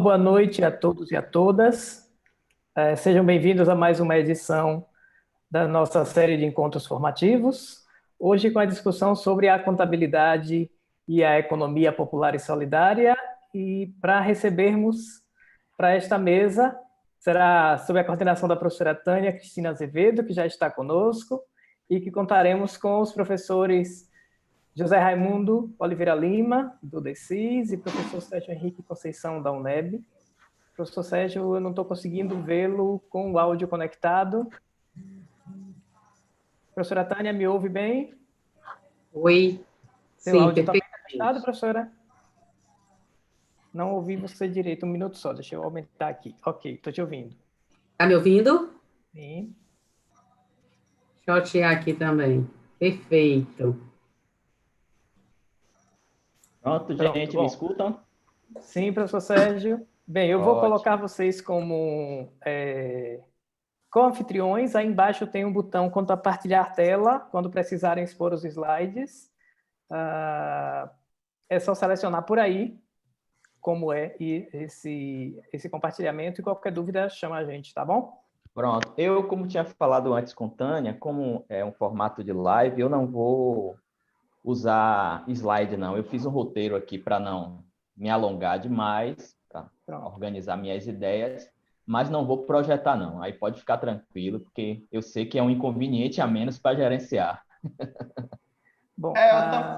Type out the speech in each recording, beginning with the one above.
Boa noite a todos e a todas. Sejam bem-vindos a mais uma edição da nossa série de encontros formativos. Hoje com a discussão sobre a contabilidade e a economia popular e solidária. E para recebermos para esta mesa, será sob a coordenação da professora Tânia Cristina Azevedo, que já está conosco, e que contaremos com os professores José Raimundo Oliveira Lima, do DECIS, e professor Sérgio Henrique Conceição, da UNEB. Professor Sérgio, eu não estou conseguindo vê-lo com o áudio conectado. Professora Tânia, me ouve bem? Oi. Seu Sim, áudio também está perfeitamente. fechado, professora? Não ouvi você direito, um minuto só, deixa eu aumentar aqui. Ok, estou te ouvindo. Tá me ouvindo? Sim. Deixa eu tirar aqui também. Perfeito. Pronto, Pronto, gente, me bom. escutam? Sim, professor Sérgio. Bem, eu vou colocar Ótimo. vocês como co-anfitriões. Aí embaixo tem um botão quanto a partilhar tela, quando precisarem expor os slides. É só selecionar por aí como é esse compartilhamento, e qualquer dúvida chama a gente, tá bom? Pronto. Eu, como tinha falado antes com Tânia, como é um formato de live, eu não vou usar slide, não. Eu fiz um roteiro aqui para não me alongar demais, para Pronto. organizar minhas ideias, mas não vou projetar, não. Aí pode ficar tranquilo, porque eu sei que é um inconveniente a menos para gerenciar. Bom,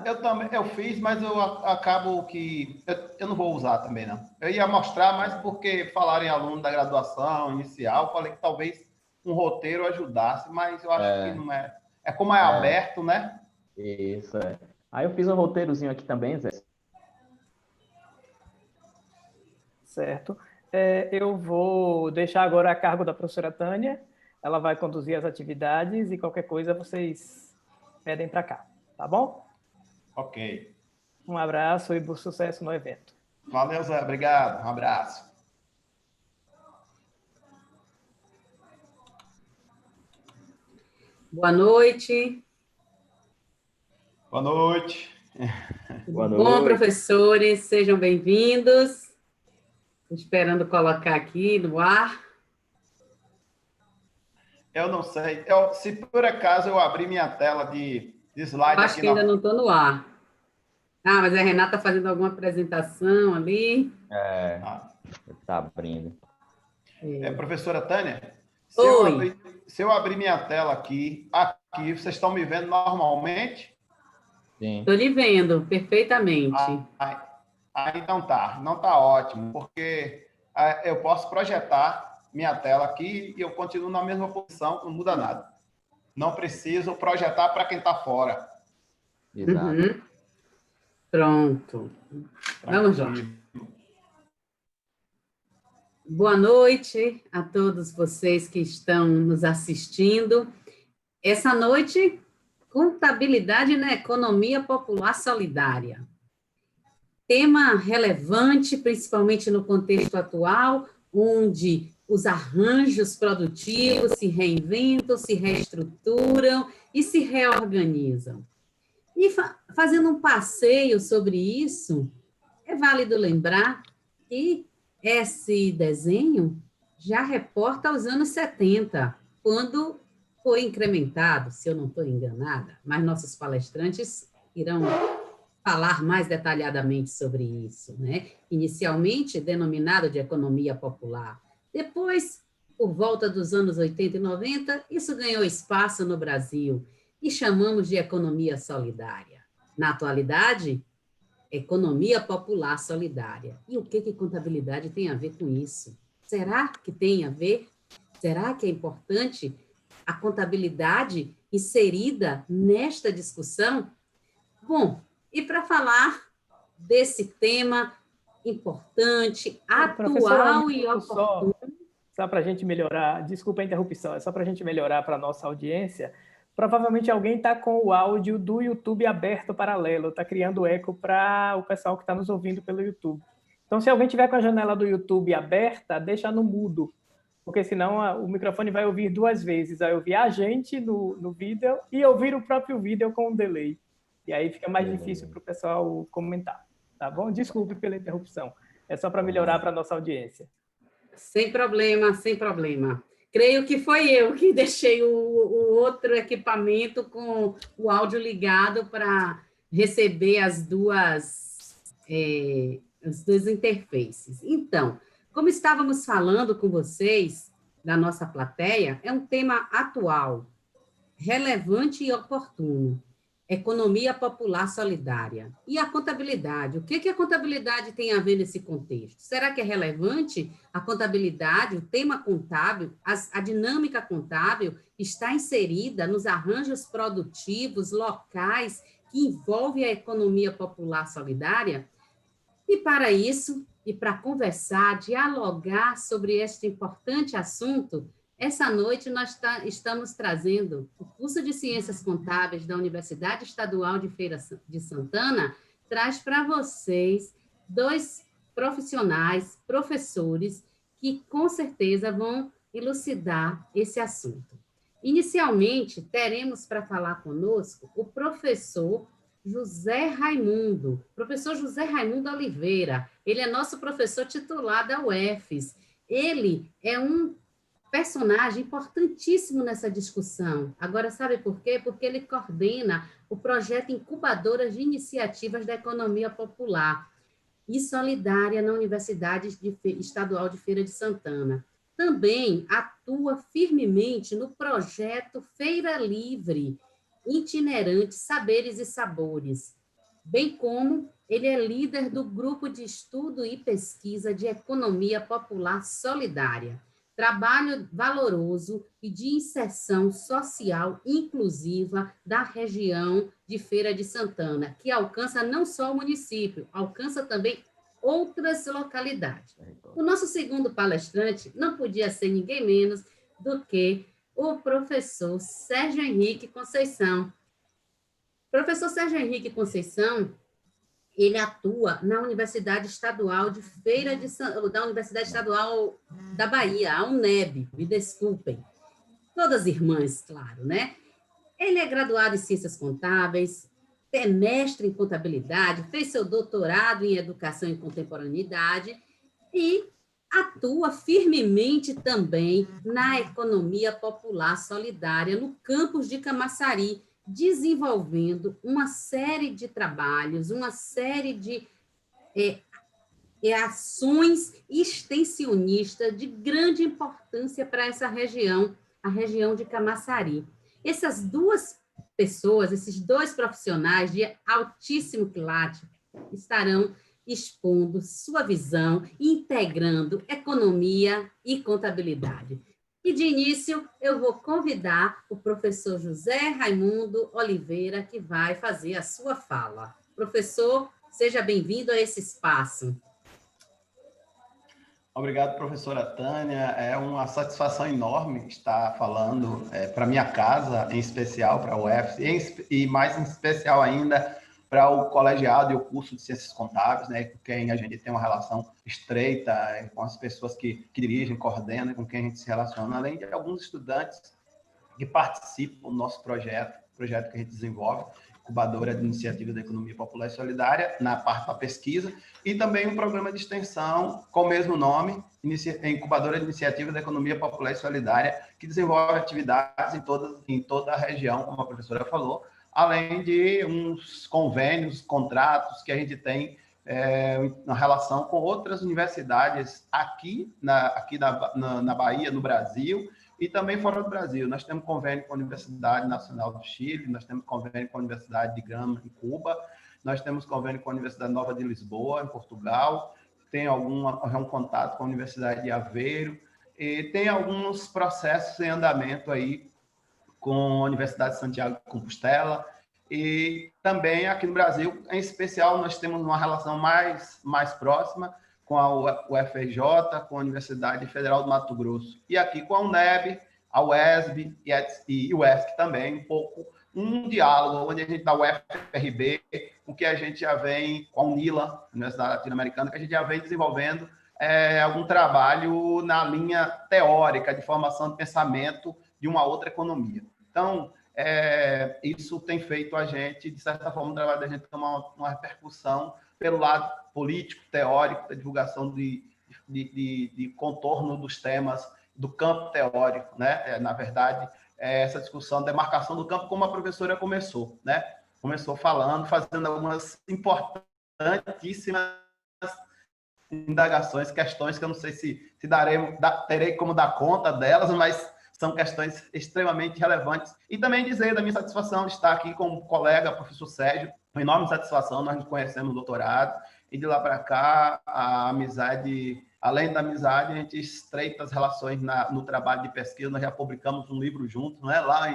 Eu também eu fiz, mas acabo que eu não vou usar também, não. Eu ia mostrar, mas porque falaram em aluno da graduação inicial, falei que talvez um roteiro ajudasse, mas eu acho que não é. É como é aberto, né? Isso, é. Aí eu fiz um roteirozinho aqui também, Zé. certo. Eu vou deixar agora a cargo da professora Tânia. Ela vai conduzir as atividades e qualquer coisa vocês pedem para cá, tá bom? Ok. Um abraço e bom sucesso no evento. Valeu, Zé. Obrigado. Um abraço. Boa noite. Boa noite. Boa Tudo bom, noite. professores? Sejam bem-vindos. Estou esperando colocar aqui no ar. Eu não sei. Se por acaso eu abrir minha tela de Eu slide acho aqui que ainda na. não estou no ar. Ah, mas a Renata está fazendo alguma apresentação ali. Ah, Tá abrindo. professora Tânia, Oi. se eu abrir minha tela aqui, vocês estão me vendo normalmente? Sim. Estou lhe vendo perfeitamente. Então não tá ótimo, porque eu posso projetar minha tela aqui e eu continuo na mesma posição, não muda nada. Não preciso projetar para quem está fora. Exato. Uhum. Pronto. Vamos lá. Tranquilo. Boa noite a todos vocês que estão nos assistindo. Essa noite, contabilidade na economia popular solidária. Tema relevante, principalmente no contexto atual, onde os arranjos produtivos se reinventam, se reestruturam e se reorganizam. E fazendo um passeio sobre isso, é válido lembrar que esse desenho já reporta aos anos 70, quando foi incrementado, se eu não estou enganada, mas nossos palestrantes irão falar mais detalhadamente sobre isso, né? Inicialmente denominado de economia popular. Depois, por volta dos anos 80 e 90, isso ganhou espaço no Brasil e chamamos de economia solidária. Na atualidade, economia popular solidária. E o que contabilidade tem a ver com isso? Será que tem a ver? Será que é importante a contabilidade inserida nesta discussão? Bom, e para falar desse tema importante, Professora, um atual e minuto oportuno. só para a gente melhorar, desculpa a interrupção, é só para a gente melhorar para a nossa audiência. Provavelmente alguém está com o áudio do YouTube aberto paralelo, está criando eco para o pessoal que está nos ouvindo pelo YouTube. Então, se alguém tiver com a janela do YouTube aberta, deixa no mudo, porque senão o microfone vai ouvir duas vezes. Vai ouvir a gente no vídeo e ouvir o próprio vídeo com um delay. E aí fica mais difícil para o pessoal comentar. Tá bom? Desculpe pela interrupção. É só para melhorar para a nossa audiência. Sem problema, sem problema. Creio que foi eu que deixei o outro equipamento com o áudio ligado para receber as duas interfaces. Então, como estávamos falando com vocês, da nossa plateia, é um tema atual, relevante e oportuno. Economia popular solidária. E a contabilidade? O que a contabilidade tem a ver nesse contexto? Será que é relevante a contabilidade, o tema contábil, a dinâmica contábil está inserida nos arranjos produtivos locais que envolvem a economia popular solidária? E para isso, e para conversar, dialogar sobre este importante assunto, essa noite nós estamos trazendo o curso de Ciências Contábeis da Universidade Estadual de Feira de Santana, traz para vocês dois profissionais, professores, que com certeza vão elucidar esse assunto. Inicialmente, teremos para falar conosco o professor José Raimundo Oliveira. Ele é nosso professor titular da UFES. Ele é um personagem importantíssimo nessa discussão. Agora, sabe por quê? Porque ele coordena o projeto Incubadoras de Iniciativas da Economia Popular e Solidária na Universidade Estadual de Feira de Santana. Também atua firmemente no projeto Feira Livre, itinerante Saberes e Sabores, bem como ele é líder do Grupo de Estudo e Pesquisa de Economia Popular Solidária. Trabalho valoroso e de inserção social inclusiva da região de Feira de Santana, que alcança não só o município, alcança também outras localidades. O nosso segundo palestrante não podia ser ninguém menos do que o professor Sérgio Henrique Conceição. Professor Sérgio Henrique Conceição, ele atua na Universidade Estadual de Feira de da Universidade Estadual da Bahia, a UNEB, me desculpem. Todas irmãs, claro, né? Ele é graduado em Ciências Contábeis, é mestre em Contabilidade, fez seu doutorado em Educação e Contemporaneidade e atua firmemente também na economia popular solidária no campus de Camaçari, desenvolvendo uma série de trabalhos, uma série de ações extensionistas de grande importância para essa região, a região de Camaçari. Essas duas pessoas, esses dois profissionais de altíssimo quilate estarão expondo sua visão, integrando economia e contabilidade. E, de início, eu vou convidar o professor José Raimundo Oliveira, que vai fazer a sua fala. Professor, seja bem-vindo a esse espaço. Obrigado, professora Tânia. É uma satisfação enorme estar falando para minha casa, em especial para a UFES, e mais em especial ainda para o colegiado e o curso de Ciências Contábeis, né, com quem a gente tem uma relação estreita, com as pessoas que dirigem, coordenam, com quem a gente se relaciona, além de alguns estudantes que participam do nosso projeto que a gente desenvolve, Incubadora de Iniciativa da Economia Popular e Solidária, na parte da pesquisa, e também um programa de extensão com o mesmo nome, Incubadora de Iniciativa da Economia Popular e Solidária, que desenvolve atividades em toda a região, como a professora falou, além de uns convênios, contratos que a gente tem na relação com outras universidades aqui na Bahia, no Brasil, e também fora do Brasil. Nós temos convênio com a Universidade Nacional do Chile, nós temos convênio com a Universidade de Gama, em Cuba, nós temos convênio com a Universidade Nova de Lisboa, em Portugal, tem um contato com a Universidade de Aveiro, e tem alguns processos em andamento aí com a Universidade de Santiago de Compostela, e também aqui no Brasil, em especial, nós temos uma relação mais próxima com a UFRJ, com a Universidade Federal do Mato Grosso, e aqui com a UNEB, a UESB e o UESC também, um diálogo, onde a gente dá o UFRB, o que a gente já vem com a UNILA, Universidade Latino-Americana, que a gente já vem desenvolvendo algum trabalho na linha teórica de formação de pensamento de uma outra economia. Então, isso tem feito a gente, de certa forma, o trabalho da gente ter uma repercussão pelo lado político, teórico, da divulgação de contorno dos temas do campo teórico, né? Na verdade, essa discussão, demarcação do campo, como a professora começou, né? Começou falando, fazendo algumas importantíssimas indagações, questões que eu não sei se terei como dar conta delas, mas são questões extremamente relevantes. E também dizer da minha satisfação de estar aqui com o colega, professor Sérgio, uma enorme satisfação, nós nos conhecemos no doutorado, e de lá para cá, a amizade, além da amizade, a gente estreita as relações no trabalho de pesquisa, nós já publicamos um livro juntos, né? Lá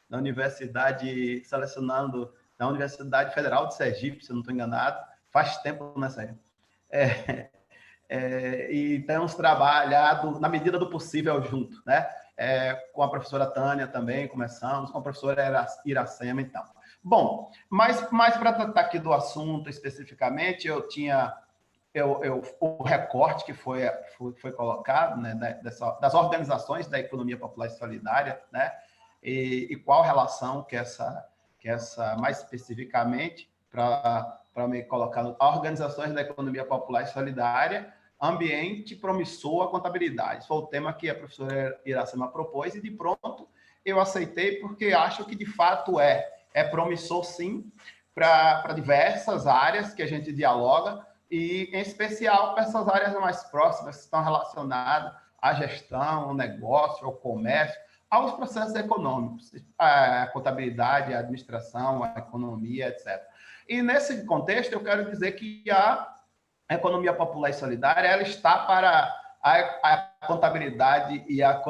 na Universidade, selecionando, na Universidade Federal de Sergipe, se eu não estou enganado, faz tempo nessa época. E temos trabalhado, na medida do possível, junto, né? Com a professora Tânia também, começamos, com a professora Iracema, então. Bom, mas para tratar aqui do assunto especificamente, eu tinha o recorte que foi colocado, né, das organizações da economia popular e solidária, né? E qual relação que essa mais especificamente, para me colocar, organizações da economia popular e solidária, ambiente promissor à contabilidade. Foi o tema que a professora Iracema propôs, e de pronto eu aceitei, porque acho que de fato é promissor sim, para diversas áreas que a gente dialoga, e em especial para essas áreas mais próximas, que estão relacionadas à gestão, ao negócio, ao comércio, aos processos econômicos, a contabilidade, a administração, a economia, etc. E nesse contexto, eu quero dizer que a economia popular e solidária, ela está para a contabilidade e a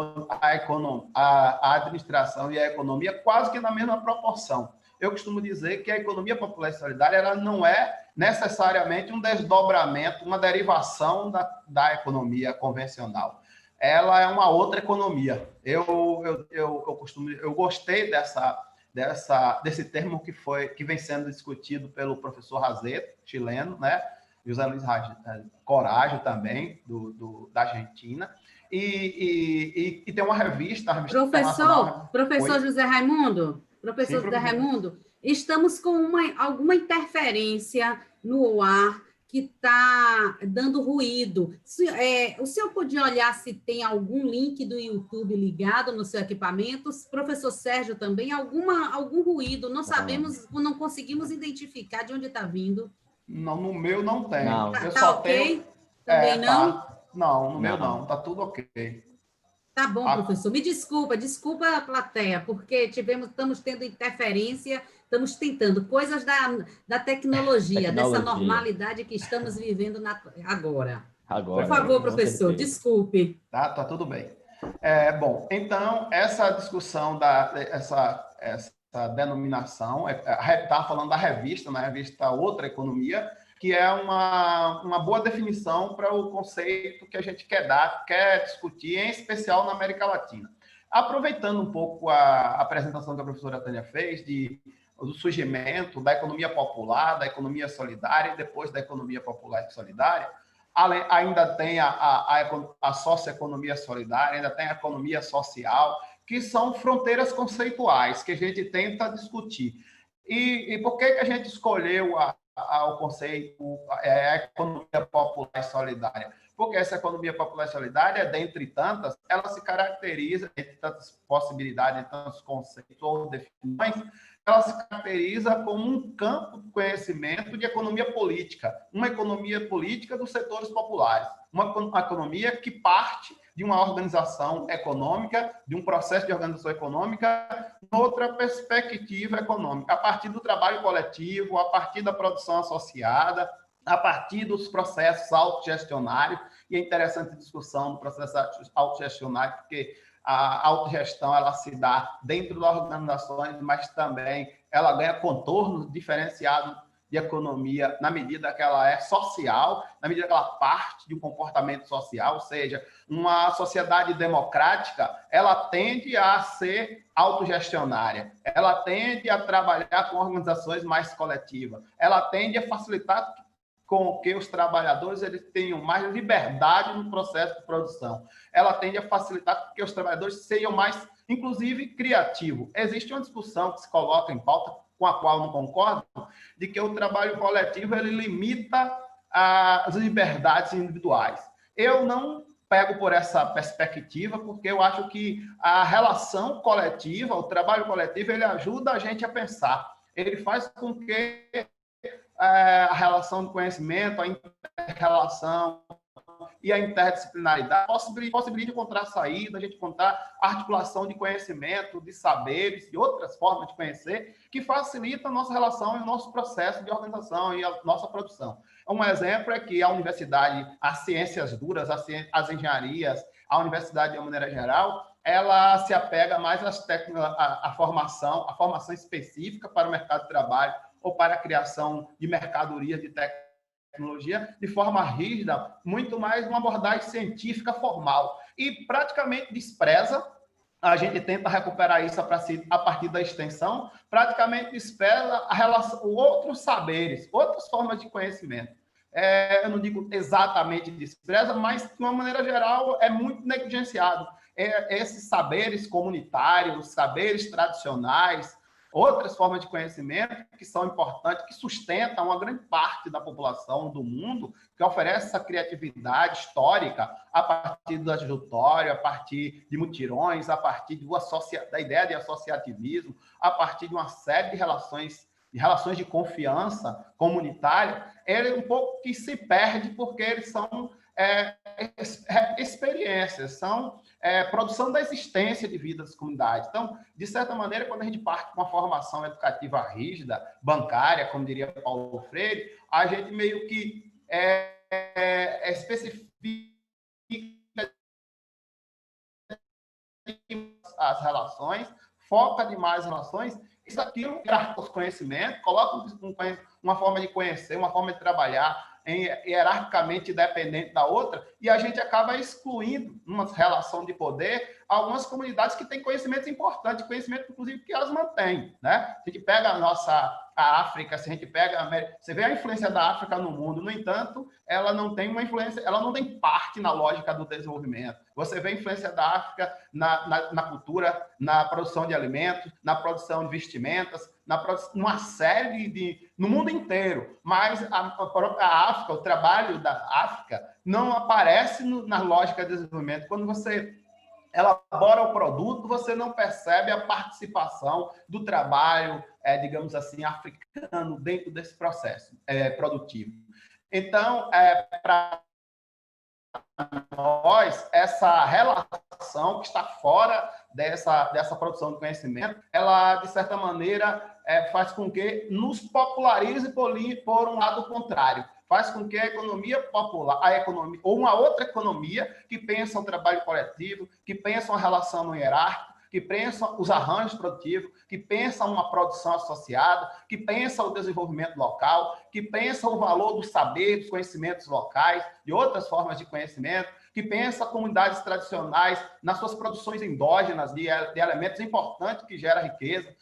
administração e a economia quase que na mesma proporção. Eu costumo dizer que a economia popular e solidária, ela não é necessariamente um desdobramento, uma derivação da economia convencional. Ela é uma outra economia. Eu gostei desse termo que vem sendo discutido pelo professor Razeto, chileno, né? José Luiz Coraggio também, da Argentina, e tem uma revista Professor José Raimundo, estamos com alguma interferência no ar que está dando ruído. O senhor podia olhar se tem algum link do YouTube ligado no seu equipamento? Professor Sérgio também, algum ruído, não sabemos, não conseguimos identificar de onde está vindo. Não, no meu não tem. Não. Eu tá só ok? tenho... Também não? Tá. Não, no meu não. Tá tudo ok. Tá bom, professor. Me desculpa a plateia, porque estamos tendo interferência, estamos tentando coisas da tecnologia, dessa normalidade que estamos vivendo agora. Por favor, professor, desculpe. Tá tudo bem. Bom, então, essa discussão essa denominação, está falando da revista, na revista Outra Economia, que é uma boa definição para o conceito que a gente quer discutir, em especial na América Latina. Aproveitando um pouco a apresentação que a professora Tânia fez do surgimento da economia popular, da economia solidária e depois da economia popular e solidária, ainda tem a socioeconomia solidária, ainda tem a economia social, que são fronteiras conceituais que a gente tenta discutir. E por que a gente escolheu o conceito a economia popular e solidária? Porque essa economia popular e solidária, dentre tantas, ela se caracteriza, entre tantas possibilidades, entre tantos conceitos ou definições, ela se caracteriza como um campo de conhecimento de economia política, uma economia política dos setores populares, uma economia que parte de uma organização econômica, de um processo de organização econômica, noutra perspectiva econômica, a partir do trabalho coletivo, a partir da produção associada, a partir dos processos autogestionários, e é interessante a discussão do processo autogestionário, porque a autogestão ela se dá dentro das organizações, mas também ela ganha contornos diferenciados de economia na medida que ela é social, na medida que ela parte de um comportamento social, ou seja, uma sociedade democrática, ela tende a ser autogestionária, ela tende a trabalhar com organizações mais coletivas, ela tende a facilitar com que os trabalhadores eles tenham mais liberdade no processo de produção. Ela tende a facilitar que os trabalhadores sejam mais, inclusive, criativos. Existe uma discussão que se coloca em pauta com a qual não concordo, de que o trabalho coletivo ele limita as liberdades individuais. Eu não pego por essa perspectiva, porque eu acho que a relação coletiva, o trabalho coletivo, ele ajuda a gente a pensar. Ele faz com que a relação do conhecimento, a inter-relação e a interdisciplinaridade possibilite encontrar saída, a gente encontrar articulação de conhecimento, de saberes e outras formas de conhecer que facilitam a nossa relação e o nosso processo de organização e a nossa produção. Um exemplo é que a universidade, as ciências duras, as engenharias, a universidade de uma maneira geral, ela se apega mais à formação específica para o mercado de trabalho ou para a criação de mercadorias de tecnologia de forma rígida, muito mais uma abordagem científica formal. E praticamente despreza, a gente tenta recuperar isso a partir da extensão, praticamente despreza a relação, outros saberes, outras formas de conhecimento. Eu não digo exatamente despreza, mas, de uma maneira geral, é muito negligenciado. Esses saberes comunitários, saberes tradicionais, outras formas de conhecimento que são importantes, que sustentam uma grande parte da população do mundo, que oferece essa criatividade histórica a partir do adjutório, a partir de mutirões, a partir da ideia de associativismo, a partir de uma série de relações de confiança comunitária, ele um pouco que se perde porque eles são experiências, são produção da existência de vida das comunidades. Então, de certa maneira, quando a gente parte com uma formação educativa rígida, bancária, como diria Paulo Freire, a gente meio que especifica as relações, foca demais as relações, isso aqui é os conhecimentos, coloca uma forma de conhecer, uma forma de trabalhar hierarquicamente dependente da outra, e a gente acaba excluindo, numa relação de poder, algumas comunidades que têm conhecimentos importantes, conhecimento, inclusive, que elas mantêm, né? Se a gente pega a África, se a gente pega a América, você vê a influência da África no mundo, no entanto, ela não tem uma influência, ela não tem parte na lógica do desenvolvimento. Você vê a influência da África na cultura, na produção de alimentos, na produção de vestimentas, numa série no mundo inteiro, mas a própria África, o trabalho da África não aparece na lógica de desenvolvimento. Quando você elabora o produto, você não percebe a participação do trabalho, digamos assim, africano dentro desse processo produtivo. Então, para nós, essa relação que está fora dessa produção de conhecimento, ela, de certa maneira, faz com que nos popularize por um lado contrário. Faz com que a economia popular, ou uma outra economia que pensa o trabalho coletivo, que pensa uma relação no hierárquico, que pensa os arranjos produtivos, que pensa uma produção associada, que pensa o desenvolvimento local, que pensa o valor do saber, dos conhecimentos locais, de outras formas de conhecimento, que pensa comunidades tradicionais nas suas produções endógenas de elementos importantes que geram riqueza.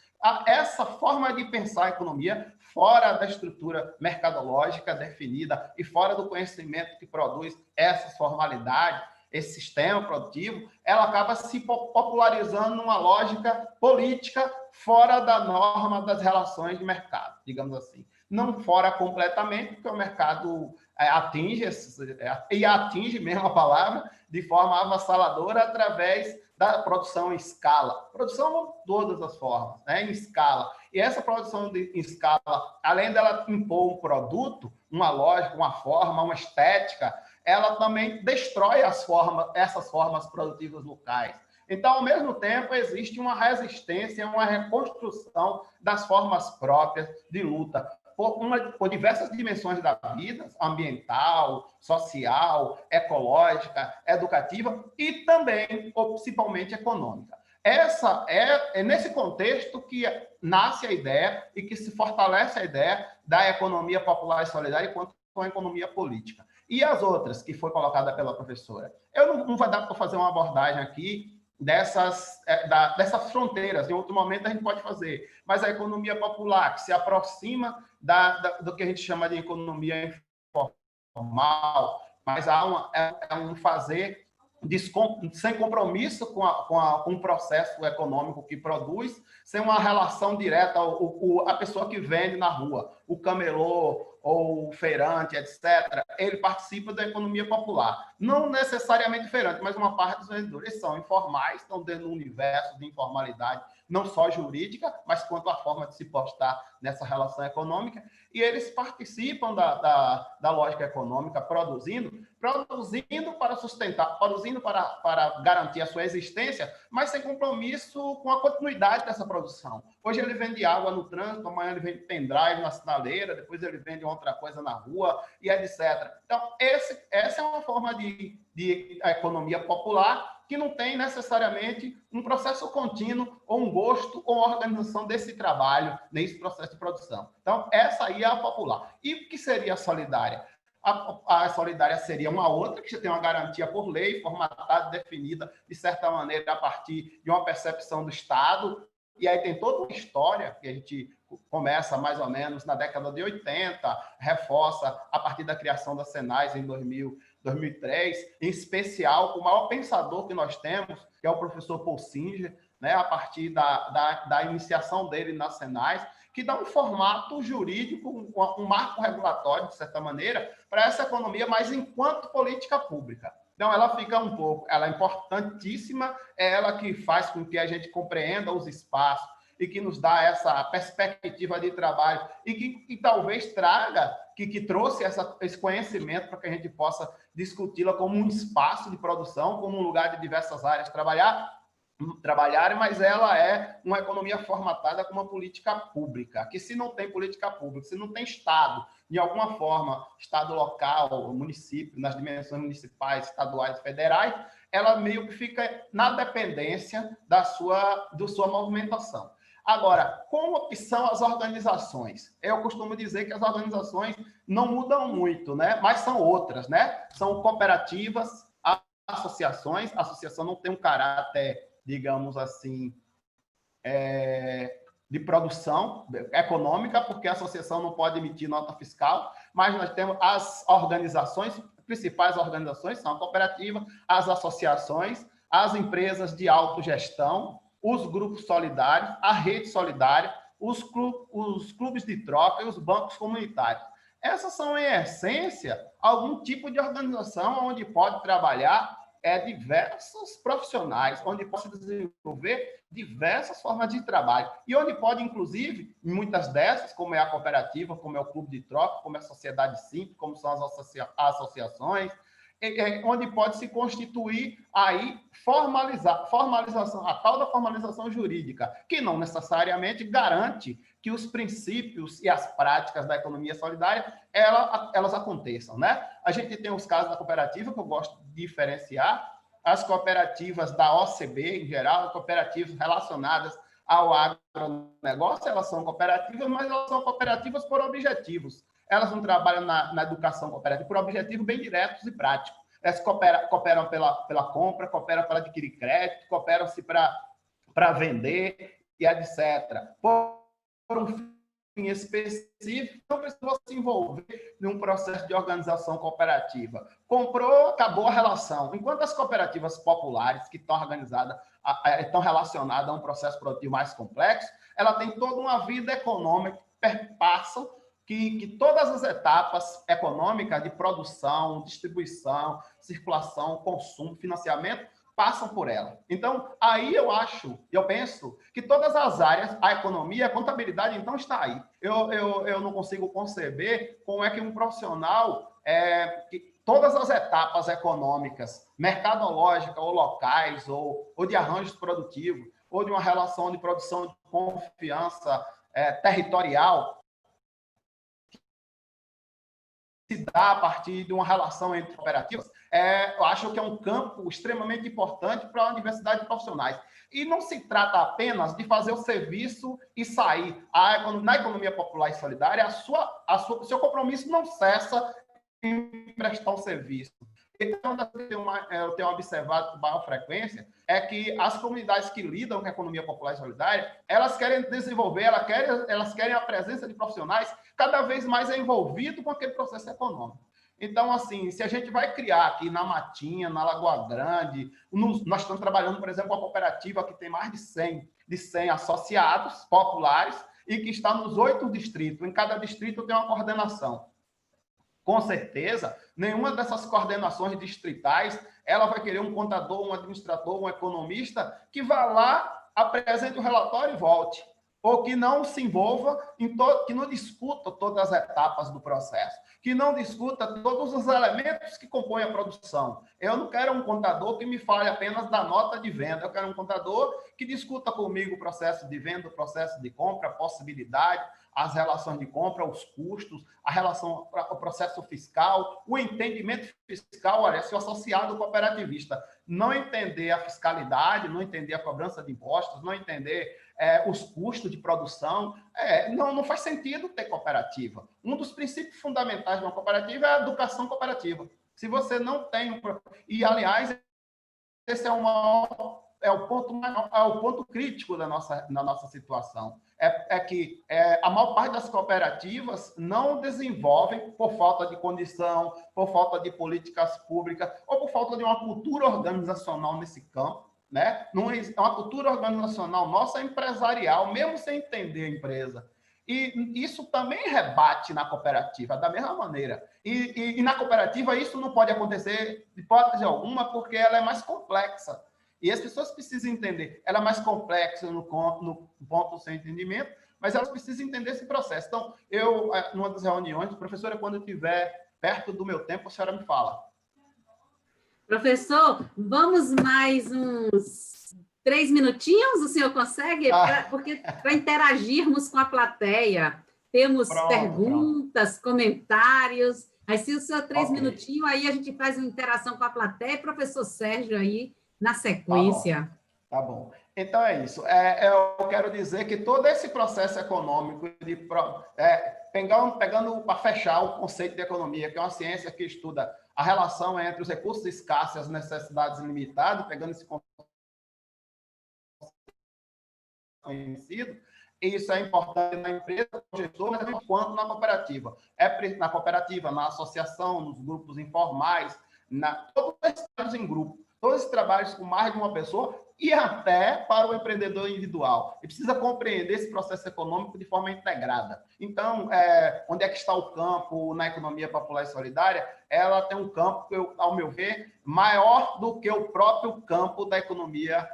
Essa forma de pensar a economia fora da estrutura mercadológica definida e fora do conhecimento que produz essas formalidades, esse sistema produtivo, ela acaba se popularizando numa lógica política fora da norma das relações de mercado, digamos assim. Não fora completamente, porque o mercado atinge mesmo a palavra, de forma avassaladora através da produção em escala. Produção de todas as formas, né, em escala. E essa produção em escala, além dela impor um produto, uma lógica, uma forma, uma estética, ela também destrói essas formas produtivas locais. Então, ao mesmo tempo, existe uma resistência, uma reconstrução das formas próprias de luta por diversas dimensões da vida, ambiental, social, ecológica, educativa e também, principalmente, econômica. É nesse contexto que nasce a ideia e que se fortalece a ideia da economia popular e solidária enquanto uma economia política. E as outras, que foi colocada pela professora? Não vai dar para fazer uma abordagem aqui dessas fronteiras. Em outro momento a gente pode fazer. Mas a economia popular, que se aproxima do que a gente chama de economia informal, mas há um fazer sem compromisso com o processo econômico que produz, sem uma relação direta, a pessoa que vende na rua, o camelô ou o feirante, etc., ele participa da economia popular. Não necessariamente feirante, mas uma parte dos vendedores. Eles são informais, estão dentro do universo de informalidade, não só jurídica, mas quanto a forma de se postar nessa relação econômica, e eles participam da lógica econômica, produzindo para sustentar, produzindo para garantir a sua existência, mas sem compromisso com a continuidade dessa produção. Hoje ele vende água no trânsito, amanhã ele vende pendrive na sinaleira, depois ele vende outra coisa na rua, e etc. Então, essa é uma forma de economia popular que não tem necessariamente um processo contínuo, ou um gosto, ou uma organização desse trabalho, nesse processo de produção. Então, essa aí é a popular. E o que seria a solidária? A solidária seria uma outra, que já tem uma garantia por lei, formatada, definida, de certa maneira, a partir de uma percepção do Estado, e aí tem toda uma história que a gente começa mais ou menos na década de 80, reforça a partir da criação da Senais em 2003, em especial o maior pensador que nós temos, que é o professor Paul Singer, né, a partir da iniciação dele na Senais, que dá um formato jurídico, um marco regulatório, de certa maneira, para essa economia, mas enquanto política pública. Então, ela fica ela é importantíssima, é ela que faz com que a gente compreenda os espaços e que nos dá essa perspectiva de trabalho e que talvez traga, que trouxe esse conhecimento para que a gente possa discuti-la como um espaço de produção, como um lugar de diversas áreas trabalharem, mas ela é uma economia formatada com uma política pública, que se não tem política pública, se não tem Estado, de alguma forma, Estado local, município, nas dimensões municipais, estaduais e federais, ela meio que fica na dependência da sua movimentação. Agora, como que são as organizações? Eu costumo dizer que as organizações não mudam muito, né? Mas são outras, né? São cooperativas, associações. A associação não tem um caráter, digamos assim, de produção econômica, porque a associação não pode emitir nota fiscal, mas nós temos as organizações, principais organizações são a cooperativa, as associações, as empresas de autogestão, os grupos solidários, a rede solidária, os clubes de troca e os bancos comunitários. Essas são, em essência, algum tipo de organização onde pode trabalhar diversos profissionais, onde pode se desenvolver diversas formas de trabalho e onde pode, inclusive, em muitas dessas, como é a cooperativa, como é o clube de troca, como é a sociedade simples, como são as associações, onde pode se constituir aí formalização, a tal da formalização jurídica, que não necessariamente garante que os princípios e as práticas da economia solidária elas aconteçam, né? A gente tem os casos da cooperativa, que eu gosto de diferenciar, as cooperativas da OCB, em geral, cooperativas relacionadas ao agronegócio, elas são cooperativas, mas elas são cooperativas por objetivos. Elas não trabalham na educação cooperativa por objetivos bem diretos e práticos. Elas cooperam pela compra, cooperam para adquirir crédito, cooperam-se para vender e etc. Por um fim específico, não precisa se envolver num processo de organização cooperativa. Comprou, acabou a relação. Enquanto as cooperativas populares, que estão organizadas, estão relacionadas a um processo produtivo mais complexo, ela tem toda uma vida econômica que perpassa que todas as etapas econômicas de produção, distribuição, circulação, consumo, financiamento, passam por ela. Então, aí eu penso que todas as áreas, a economia, a contabilidade, então, está aí. Eu não consigo conceber como é que um profissional, que todas as etapas econômicas, mercadológicas ou locais, ou de arranjos produtivos, ou de uma relação de produção de confiança territorial, se dá a partir de uma relação entre cooperativas, eu acho que é um campo extremamente importante para a diversidade de profissionais. E não se trata apenas de fazer o serviço e sair. Na economia popular e solidária, o seu compromisso não cessa em prestar um serviço. Então, eu tenho observado com maior frequência é que as comunidades que lidam com a economia popular e solidária, elas querem desenvolver, elas querem a presença de profissionais cada vez mais envolvidos com aquele processo econômico. Então, assim, se a gente vai criar aqui na Matinha, na Lagoa Grande, nós estamos trabalhando, por exemplo, com a cooperativa que tem mais de 100 associados populares e que está nos 8 distritos. Em cada distrito tem uma coordenação. Com certeza, nenhuma dessas coordenações distritais, ela vai querer um contador, um administrador, um economista que vá lá, apresente o relatório e volte. Ou que não se envolva, que não discuta todas as etapas do processo, que não discuta todos os elementos que compõem a produção. Eu não quero um contador que me fale apenas da nota de venda, eu quero um contador que discuta comigo o processo de venda, o processo de compra, a possibilidade, as relações de compra, os custos, a relação, o processo fiscal, o entendimento fiscal. Olha, se o associado cooperativista não entender a fiscalidade, não entender a cobrança de impostos, não entender os custos de produção, não faz sentido ter cooperativa. Um dos princípios fundamentais de uma cooperativa é a educação cooperativa. Se você não tem... E, aliás, esse é o ponto crítico da nossa situação. Que a maior parte das cooperativas não desenvolvem por falta de condição, por falta de políticas públicas ou por falta de uma cultura organizacional nesse campo, né? Não é uma cultura organizacional nossa empresarial, mesmo sem entender a empresa. E isso também rebate na cooperativa, da mesma maneira. E na cooperativa isso não pode acontecer de hipótese alguma, porque ela é mais complexa. E as pessoas precisam entender. Ela é mais complexa no ponto sem entendimento, mas elas precisam entender esse processo. Então, numa das reuniões, professora, quando eu estiver perto do meu tempo, a senhora me fala. Professor, vamos mais uns 3 minutinhos, o senhor consegue? Porque para interagirmos com a plateia, temos perguntas, comentários. Aí, se o senhor 3 minutinhos, aí a gente faz uma interação com a plateia, e professor Sérgio aí na sequência. Tá bom. Então é isso. Eu quero dizer que todo esse processo econômico, pegando para fechar o conceito de economia, que é uma ciência que estuda a relação entre os recursos escassos e as necessidades limitadas, pegando esse conhecido, isso é importante na empresa, no gestor, mas também quanto na cooperativa. Na cooperativa, na associação, nos grupos informais, todos esses trabalhos em grupo, todos esses trabalhos com mais de uma pessoa e até para o empreendedor individual. E precisa compreender esse processo econômico de forma integrada. Então, onde é que está o campo na economia popular e solidária? Ela tem um campo, ao meu ver, maior do que o próprio campo da economia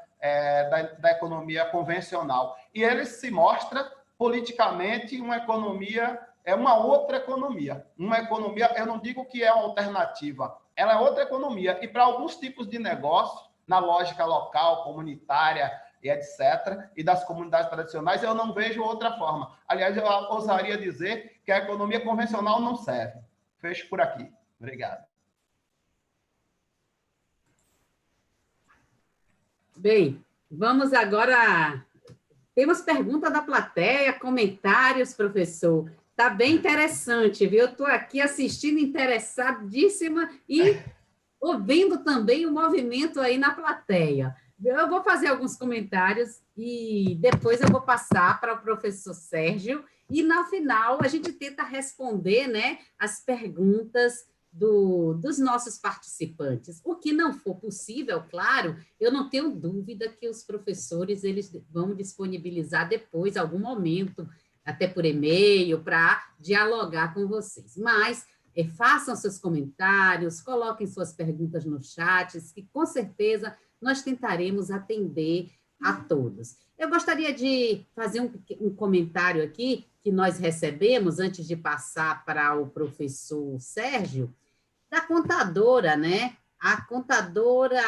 da economia convencional. E ele se mostra politicamente uma economia, uma outra economia. Uma economia, eu não digo que é uma alternativa, ela é outra economia. E para alguns tipos de negócio, na lógica local, comunitária e etc., e das comunidades tradicionais, eu não vejo outra forma. Aliás, eu ousaria dizer que a economia convencional não serve. Fecho por aqui. Obrigado. Bem, vamos agora... Temos pergunta da plateia, comentários, professor. Está bem interessante, viu? Eu estou aqui assistindo, interessadíssima e ouvindo também o movimento aí na plateia. Eu vou fazer alguns comentários e depois eu vou passar para o professor Sérgio e, no final, a gente tenta responder, né, as perguntas dos nossos participantes. O que não for possível, claro, eu não tenho dúvida que os professores eles vão disponibilizar depois, algum momento, até por e-mail, para dialogar com vocês. Mas façam seus comentários, coloquem suas perguntas no chat, que com certeza nós tentaremos atender a todos. Eu gostaria de fazer um comentário aqui que nós recebemos, antes de passar para o professor Sérgio, da contadora, né? A contadora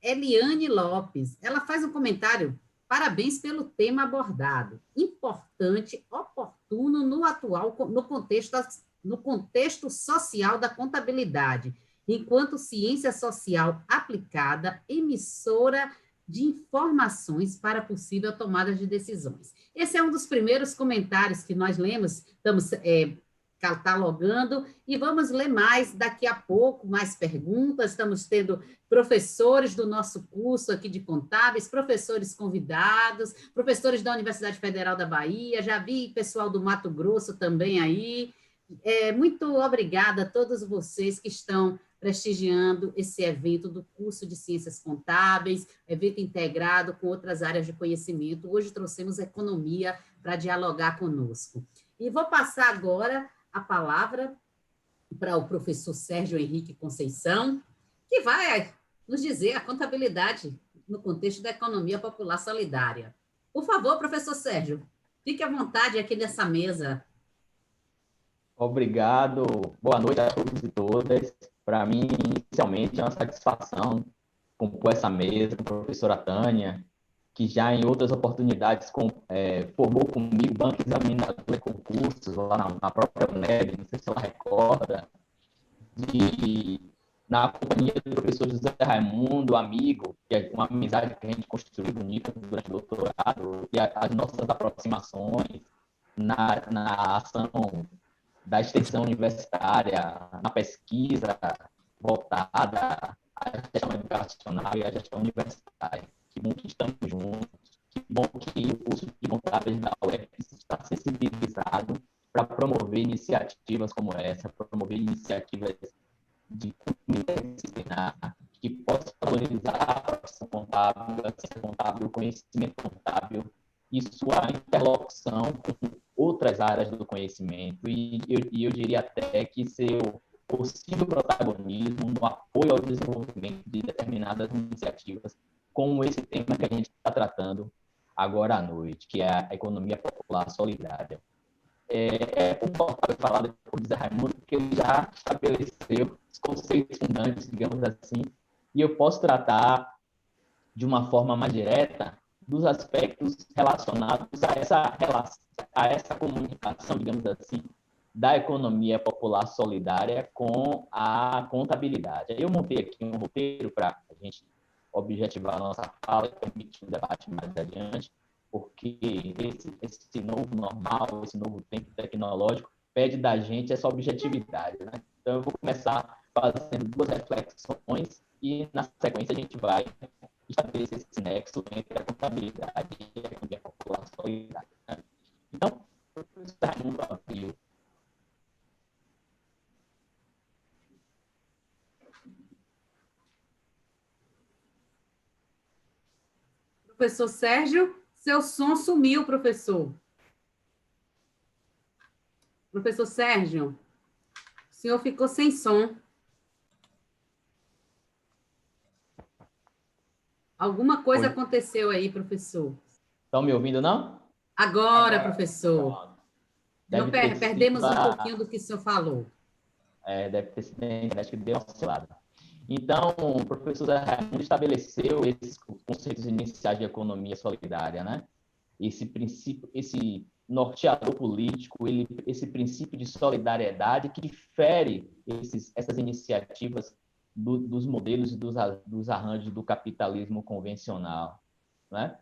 Eliane Lopes. Ela faz um comentário: parabéns pelo tema abordado. Importante, oportuno no contexto social da contabilidade, enquanto ciência social aplicada, emissora de informações para possível tomada de decisões. Esse é um dos primeiros comentários que nós lemos, estamos catalogando, e vamos ler mais daqui a pouco, mais perguntas. Estamos tendo professores do nosso curso aqui de contábeis, professores convidados, professores da Universidade Federal da Bahia, já vi pessoal do Mato Grosso também aí, Muito obrigada a todos vocês que estão prestigiando esse evento do curso de Ciências Contábeis, evento integrado com outras áreas de conhecimento. Hoje trouxemos economia para dialogar conosco. E vou passar agora a palavra para o professor Sérgio Henrique Conceição, que vai nos dizer a contabilidade no contexto da economia popular solidária. Por favor, professor Sérgio, fique à vontade aqui nessa mesa. Obrigado. Boa noite a todos e todas. Para mim, inicialmente, é uma satisfação compor essa mesa com a professora Tânia, que já em outras oportunidades formou comigo banco examinador de concursos lá na própria UNEB, não sei se ela recorda, na companhia do professor José Raimundo, amigo, que é uma amizade que a gente construiu bonita durante o doutorado, e as nossas aproximações na ação da extensão universitária, na pesquisa voltada à gestão educacional e à gestão universitária. Que bom que estamos juntos, que bom que o curso de contábeis da UEF está sensibilizado para promover iniciativas como essa, promover iniciativas de multidisciplinar, que possa valorizar a profissão contábil, a ciência contábil, o conhecimento contábil e sua interlocução com outras áreas do conhecimento, e eu diria até que seu possível protagonismo no apoio ao desenvolvimento de determinadas iniciativas, como esse tema que a gente está tratando agora à noite, que é a economia popular solidária. É confortável falar do José Raimundo, porque ele já estabeleceu os conceitos fundantes, digamos assim, e eu posso tratar de uma forma mais direta dos aspectos relacionados a essa comunicação, digamos assim, da economia popular solidária com a contabilidade. Eu montei aqui um roteiro para a gente objetivar a nossa fala e permitir um debate mais adiante, porque esse novo normal, esse novo tempo tecnológico pede da gente essa objetividade, né? Então, eu vou começar fazendo duas reflexões e, na sequência, a gente vai estabelecer esse nexo entre a contabilidade e a economia popular solidária, né? Então, o professor Raimundo abriu. Professor Sérgio, seu som sumiu, professor. Professor Sérgio, o senhor ficou sem som. Alguma coisa aconteceu aí, professor. Estão me ouvindo, não? Agora, professor. Perdemos um pouquinho do que o senhor falou. Deve ter sido a internet que deu uma oscilada. Então, o professor Raimundo estabeleceu esses conceitos iniciais de economia solidária, né? Esse princípio, esse norteador político, esse princípio de solidariedade que difere essas iniciativas dos modelos e dos arranjos do capitalismo convencional, né?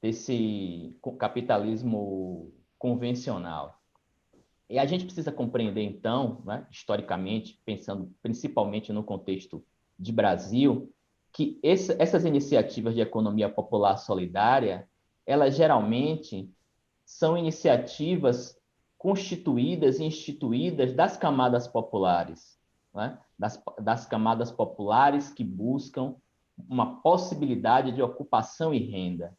Desse capitalismo convencional. E a gente precisa compreender, então, né, historicamente, pensando principalmente no contexto de Brasil, que essas iniciativas de economia popular solidária, elas geralmente são iniciativas constituídas e instituídas das camadas populares, né? das camadas populares que buscam uma possibilidade de ocupação e renda,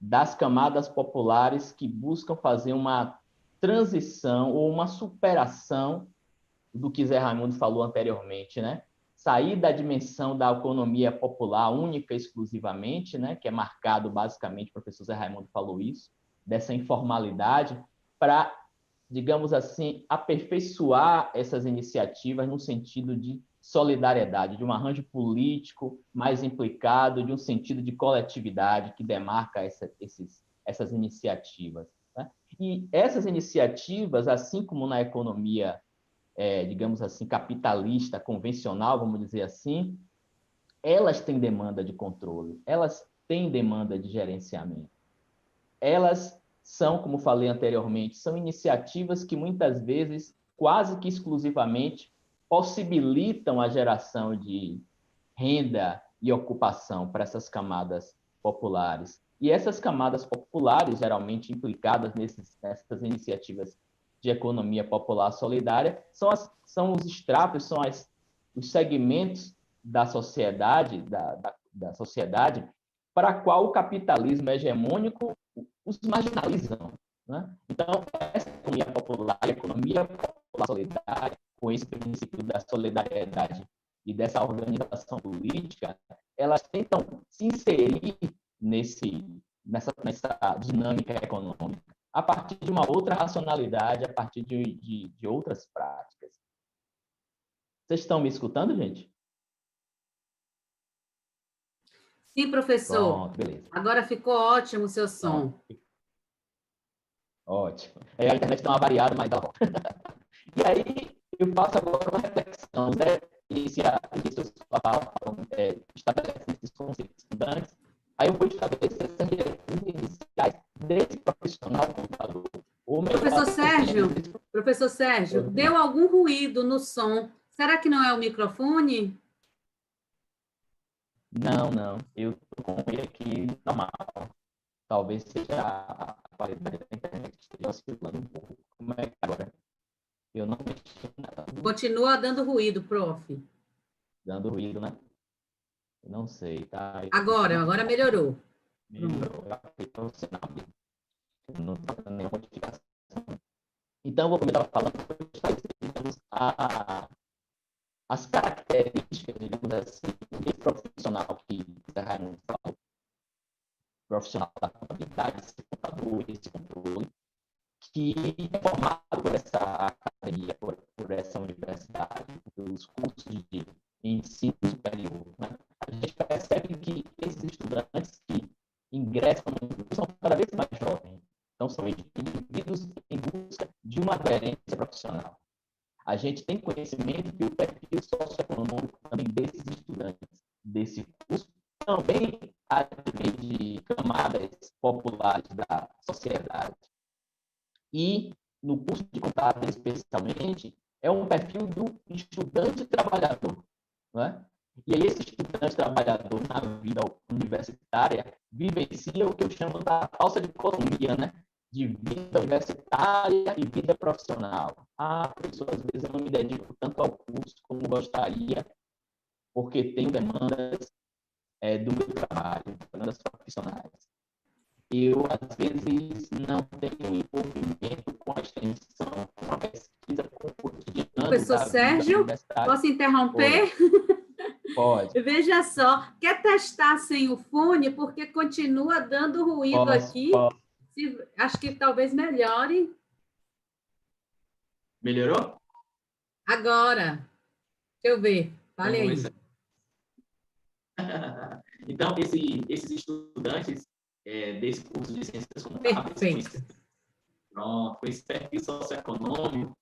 das camadas populares que buscam fazer uma transição ou uma superação do que Zé Raimundo falou anteriormente, né? Sair da dimensão da economia popular única e exclusivamente, né? Que é marcado basicamente, o professor Zé Raimundo falou isso, dessa informalidade, para, digamos assim, aperfeiçoar essas iniciativas no sentido de solidariedade, de um arranjo político mais implicado, de um sentido de coletividade que demarca essas iniciativas, né? E essas iniciativas, assim como na economia, digamos assim, capitalista, convencional, vamos dizer assim, elas têm demanda de controle, elas têm demanda de gerenciamento. Elas são, como falei anteriormente, são iniciativas que muitas vezes, quase que exclusivamente, possibilitam a geração de renda e ocupação para essas camadas populares. E essas camadas populares, geralmente implicadas nessas iniciativas de economia popular solidária, são os estratos, os segmentos da sociedade, da sociedade para a qual o capitalismo hegemônico os marginalizam. Né? Então, essa economia popular, a economia popular solidária, com esse princípio da solidariedade e dessa organização política, elas tentam se inserir nessa dinâmica econômica, a partir de uma outra racionalidade, a partir de outras práticas. Vocês estão me escutando, gente? Sim, professor. Pronto, beleza. Agora ficou ótimo o seu som. Pronto. Ótimo. A internet dá uma variada, mas dá bom. E aí, eu faço agora uma reflexão, né? Estabelece esses conceitos estudantes. Aí eu vou estabelecer essas diretrizes iniciais desse profissional contador. Professor Sérgio, deu algum ruído no som. Será que não é o microfone? Não. Eu estou com ele aqui normal. Talvez seja a qualidade da internet esteja oscilando um pouco. Como é que agora? Eu não mexi nada. Continua dando ruído, prof. Dando ruído, né? Eu não sei, tá? Agora melhorou. Melhorou. Eu sei não está dando nenhuma modificação. Então, como eu estava falando, as características, digamos assim, desse profissional que Zé Raimundo falou, profissional da contabilidade, esse contador, esse controle, que é formado por essa academia, por essa universidade, pelos cursos de ensino superior. Né? A gente percebe que esses estudantes que ingressam no curso são cada vez mais jovens. Então, são indivíduos em busca de uma aderência profissional. A gente tem conhecimento que o perfil socioeconômico também desses estudantes desse curso também advém de camadas populares da sociedade. E, no curso de contábil, especialmente, é um perfil do estudante trabalhador. Não é? E aí, esse estudante trabalhador, na vida universitária, vivencia o que eu chamo da falsa dicotomia, né? De vida universitária e vida profissional. Professor, às vezes eu não me dedico tanto ao curso como gostaria, porque tenho demandas do meu trabalho, demandas profissionais. Eu, às vezes, não tenho envolvimento com a extensão, com a pesquisa, com o cotidiano. Professor Sérgio, posso interromper? Pode. Veja só, quer testar sem o fone? Porque continua dando ruído aqui. Acho que talvez melhore. Melhorou? Agora. Deixa eu ver. Fale aí. Então, esses estudantes desse curso de Ciências Contábeis, com esse perfil socioeconômico,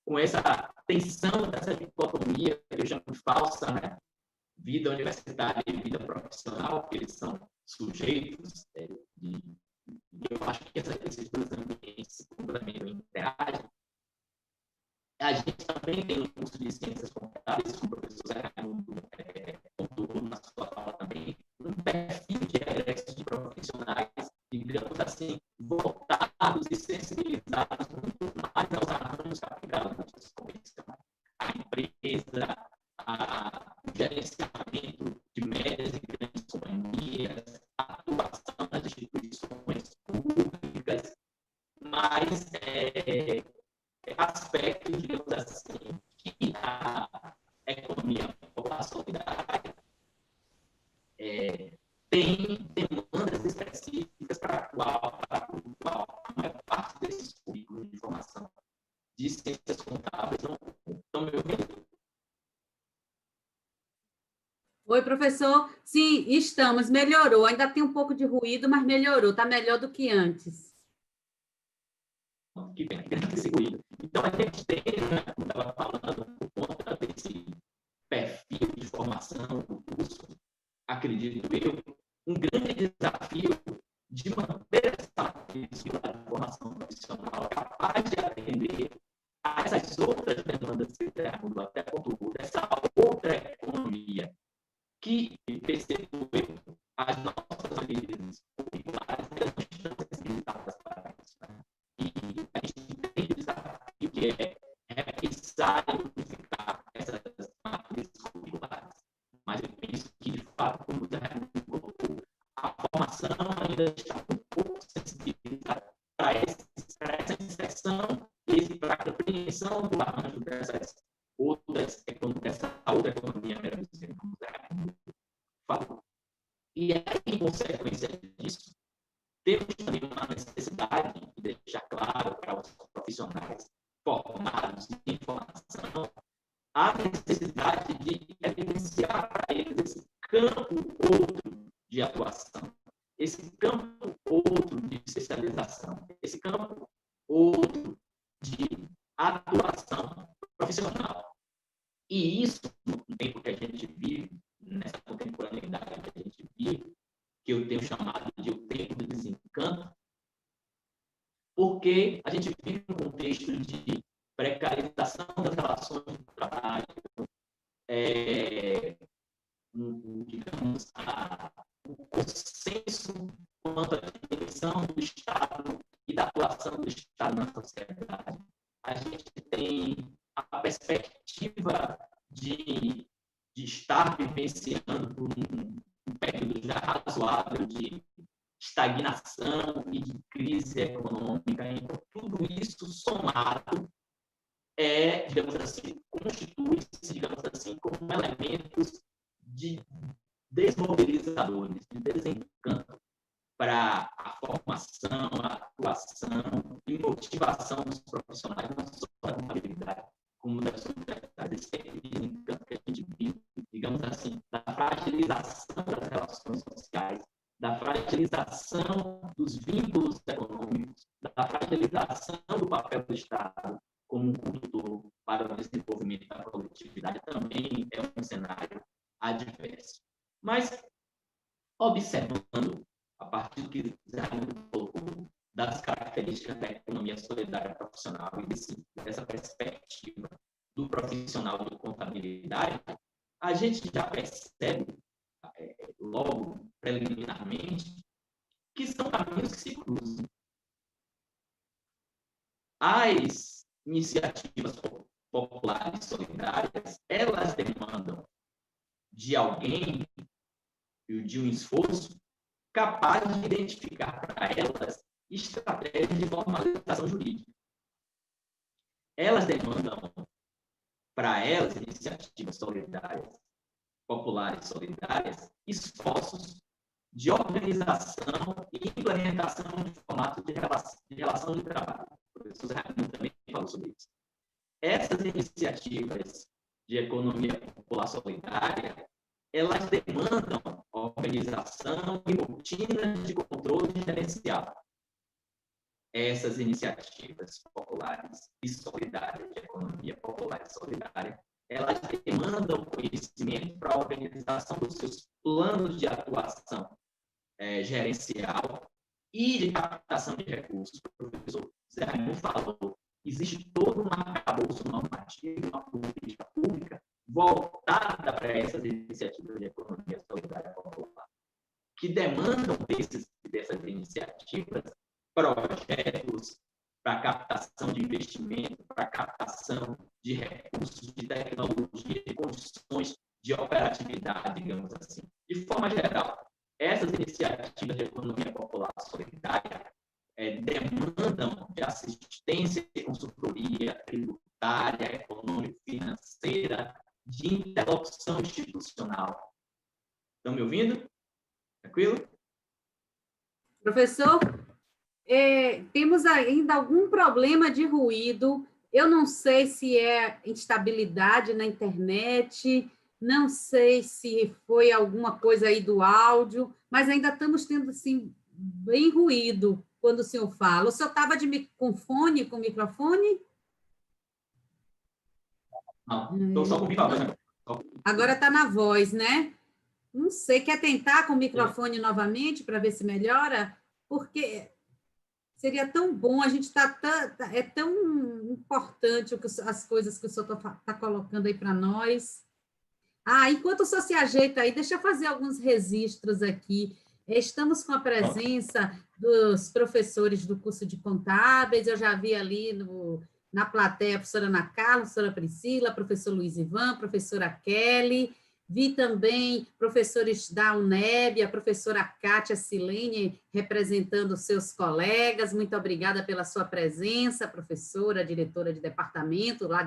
com essa tensão dessa dicotomia que eu chamo de falsa, né? Vida universitária e vida profissional, que eles são sujeitos eu acho que esses dois ambientes se complementam e interagem. A gente também tem um curso de Ciências Contábeis, com o professor Zé Raimundo pontuou na sua fala também, um perfil de egressos de profissionais, digamos assim, voltados e sensibilizados muito mais aos arranjos capitalistas, como a empresa, o gerenciamento de médias e grandes companhias, a atuação nas instituições públicas, mas aspectos, digamos assim, que a economia popular solidária tem demandas específicas para a qual a maior parte desses currículos de formação de ciências contábeis não estão me ouvindo. Oi, professor. Sim, estamos. Melhorou. Ainda tem um pouco de ruído, mas melhorou. Está melhor do que antes. Que bem, esse ruído. Então, a gente tem, né, como estava falando, por conta desse perfil de formação do curso, acredito eu, um grande desafio de manter essa formação profissional capaz de atender a essas outras demandas que o até pontuou, dessa outra economia que percebeu as nossas origens curriculares ainda está um pouco sensibilizado para essa inserção e para a compreensão do arranjo dessa outra economia, melhor dizendo, como o Zé Raimundo falou. E aí, em consequência disso, temos também uma necessidade de deixar claro para os profissionais formados em informação a necessidade de evidenciar para eles esse campo outro de atuação, esse campo outro de especialização, esse campo outro de atuação profissional. E isso, no tempo que a gente vive, nessa contemporaneidade que a gente vive, que eu tenho chamado de o tempo do desencanto, porque a gente vive um contexto de precarização das relações de trabalho, digamos, o consenso quanto à diminuição do Estado e da atuação do Estado na sociedade. A gente tem a perspectiva de estar vivenciando por um período já razoável de estagnação e de crise econômica. Então, tudo isso somado digamos assim, constitui-se, digamos assim, como elementos de desmobilizadores, de desencanto para a formação, a atuação e motivação dos profissionais, não só da contabilidade, como das sociedades. Esse desencanto que a gente vive, digamos assim, da fragilização das relações sociais, da fragilização dos vínculos econômicos, da fragilização do papel do Estado como um condutor para o desenvolvimento da coletividade, também é um cenário adverso. Mas, observando, a partir do que Zé Raimundo colocou, das características da economia solidária profissional e dessa perspectiva do profissional de contabilidade, a gente já percebe, logo, preliminarmente, que são caminhos que se cruzam. As iniciativas populares solidárias, elas demandam de alguém e de um esforço capaz de identificar para elas estratégias de formalização jurídica. Elas demandam para elas, iniciativas solidárias, populares solidárias, esforços de organização e implementação de formatos de relação de trabalho. O professor Zé Raimundo também falou sobre isso. Essas iniciativas de economia popular solidária, elas demandam organização e rotinas de controle gerencial. Essas iniciativas populares e solidárias, de economia popular e solidária, elas demandam conhecimento para a organização dos seus planos de atuação gerencial e de captação de recursos. O professor Zé Raimundo falou, existe todo um arcabouço normativo, uma política pública voltada para essas iniciativas de economia solidária popular, que demandam dessas iniciativas projetos para captação de investimento, para captação de recursos, de tecnologia, de condições de operatividade, digamos assim. De forma geral, essas iniciativas de economia popular solidária demandam de assistência e consultoria tributária, econômico-financeira, de interlocução institucional. Estão me ouvindo? Tranquilo? Professor, temos ainda algum problema de ruído. Eu não sei se é instabilidade na internet, não sei se foi alguma coisa aí do áudio, mas ainda estamos tendo, assim, bem ruído quando o senhor fala. O senhor estava com fone, com microfone? Não, estou só com o microfone. Agora está na voz, né? Não sei, quer tentar com o microfone novamente para ver se melhora? Porque seria tão bom, a gente é tão importante as coisas que o senhor está colocando aí para nós. Enquanto o senhor se ajeita aí, deixa eu fazer alguns registros aqui. Estamos com a presença dos professores do curso de contábeis, eu já vi ali na plateia a professora Ana Carla, a professora Priscila, professor Luiz Ivan, a professora Kelly, Vi também professores da UNEB, a professora Kátia Silene, representando seus colegas. Muito obrigada pela sua presença, professora, diretora de departamento lá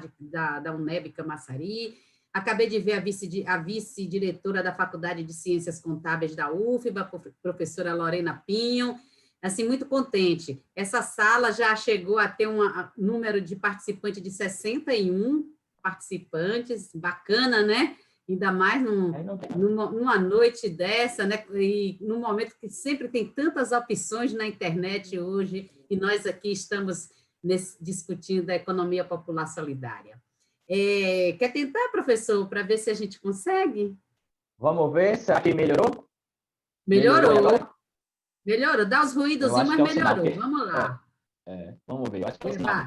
da UNEB Camaçari. Acabei de ver a vice-diretora da Faculdade de Ciências Contábeis da UFBA, a professora Lorena Pinho. Assim, muito contente. Essa sala já chegou a ter um número de participantes de 61 participantes, bacana, né? Ainda mais numa noite dessa, né? E num momento que sempre tem tantas opções na internet hoje, e nós aqui estamos discutindo a economia popular solidária. Quer tentar, professor, para ver se a gente consegue? Vamos ver, será que melhorou? Melhorou, dá os ruídos, mas melhorou. Vamos lá. Vamos ver, eu acho que é o sinal.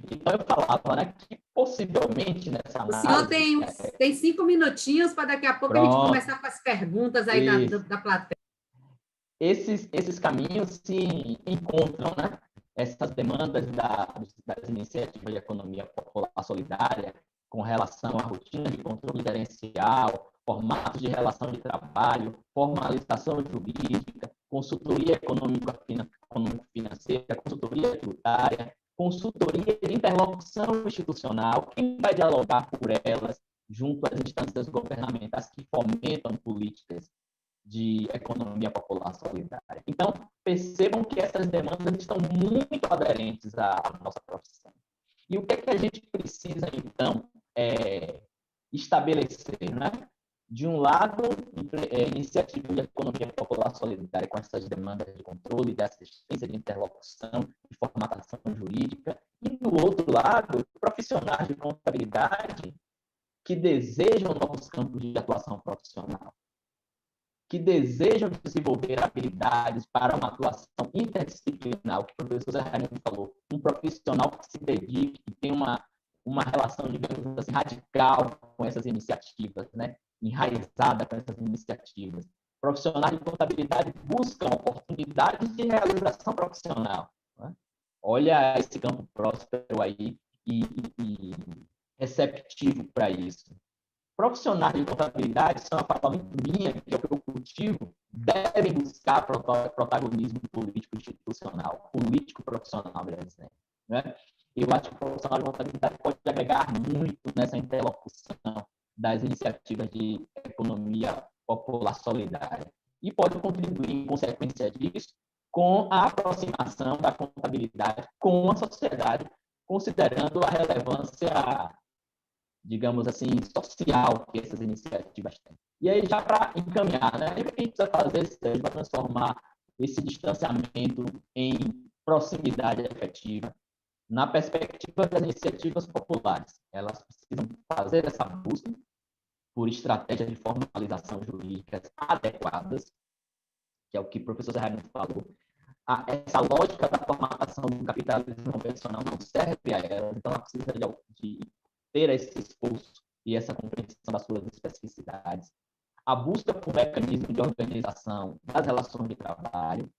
Então, eu falava, né, que possivelmente nessa análise... O senhor tem 5 minutinhos para daqui a pouco a gente começar com as perguntas aí da plateia. Esses caminhos se encontram, né? Essas demandas das iniciativas de economia popular solidária com relação à rotina de controle gerencial, formatos de relação de trabalho, formalização jurídica, consultoria econômico-financeira, consultoria tributária, consultoria de interlocução institucional, quem vai dialogar por elas junto às instâncias governamentais que fomentam políticas de economia popular solidária. Então, percebam que essas demandas estão muito aderentes à nossa profissão. E o que é que a gente precisa, então, estabelecer, né? De um lado, iniciativa de economia popular solidária com essas demandas de controle, de assistência, de interlocução, de formatação jurídica, e do outro lado, profissionais de contabilidade que desejam novos campos de atuação profissional, que desejam desenvolver habilidades para uma atuação interdisciplinar, o que o professor Zé Raimundo falou, um profissional que se dedique, que tem uma relação, digamos assim, radical com essas iniciativas, né? Enraizada com essas iniciativas. Profissionais de contabilidade buscam oportunidades de realização profissional. Né? Olha esse campo próspero aí e receptivo para isso. Profissionais de contabilidade, são a fala muito minha, que é o que eu cultivo, devem buscar protagonismo político institucional, político profissional, melhor dizendo. Né? Eu acho que o profissional de contabilidade pode agregar muito nessa interlocução das iniciativas de economia popular solidária e pode contribuir, em consequência disso, com a aproximação da contabilidade com a sociedade, considerando a relevância, digamos assim, social que essas iniciativas têm. E aí, já para encaminhar, né, o que a gente precisa fazer para transformar esse distanciamento em proximidade efetiva? Na perspectiva das iniciativas populares, elas precisam fazer essa busca por estratégias de formalização jurídicas adequadas, que é o que o professor Zé Raimundo falou. Essa lógica da formatação do capitalismo convencional não serve a ela, então ela precisa de ter esse esforço e essa compreensão das suas especificidades. A busca por mecanismo de organização das relações de trabalho,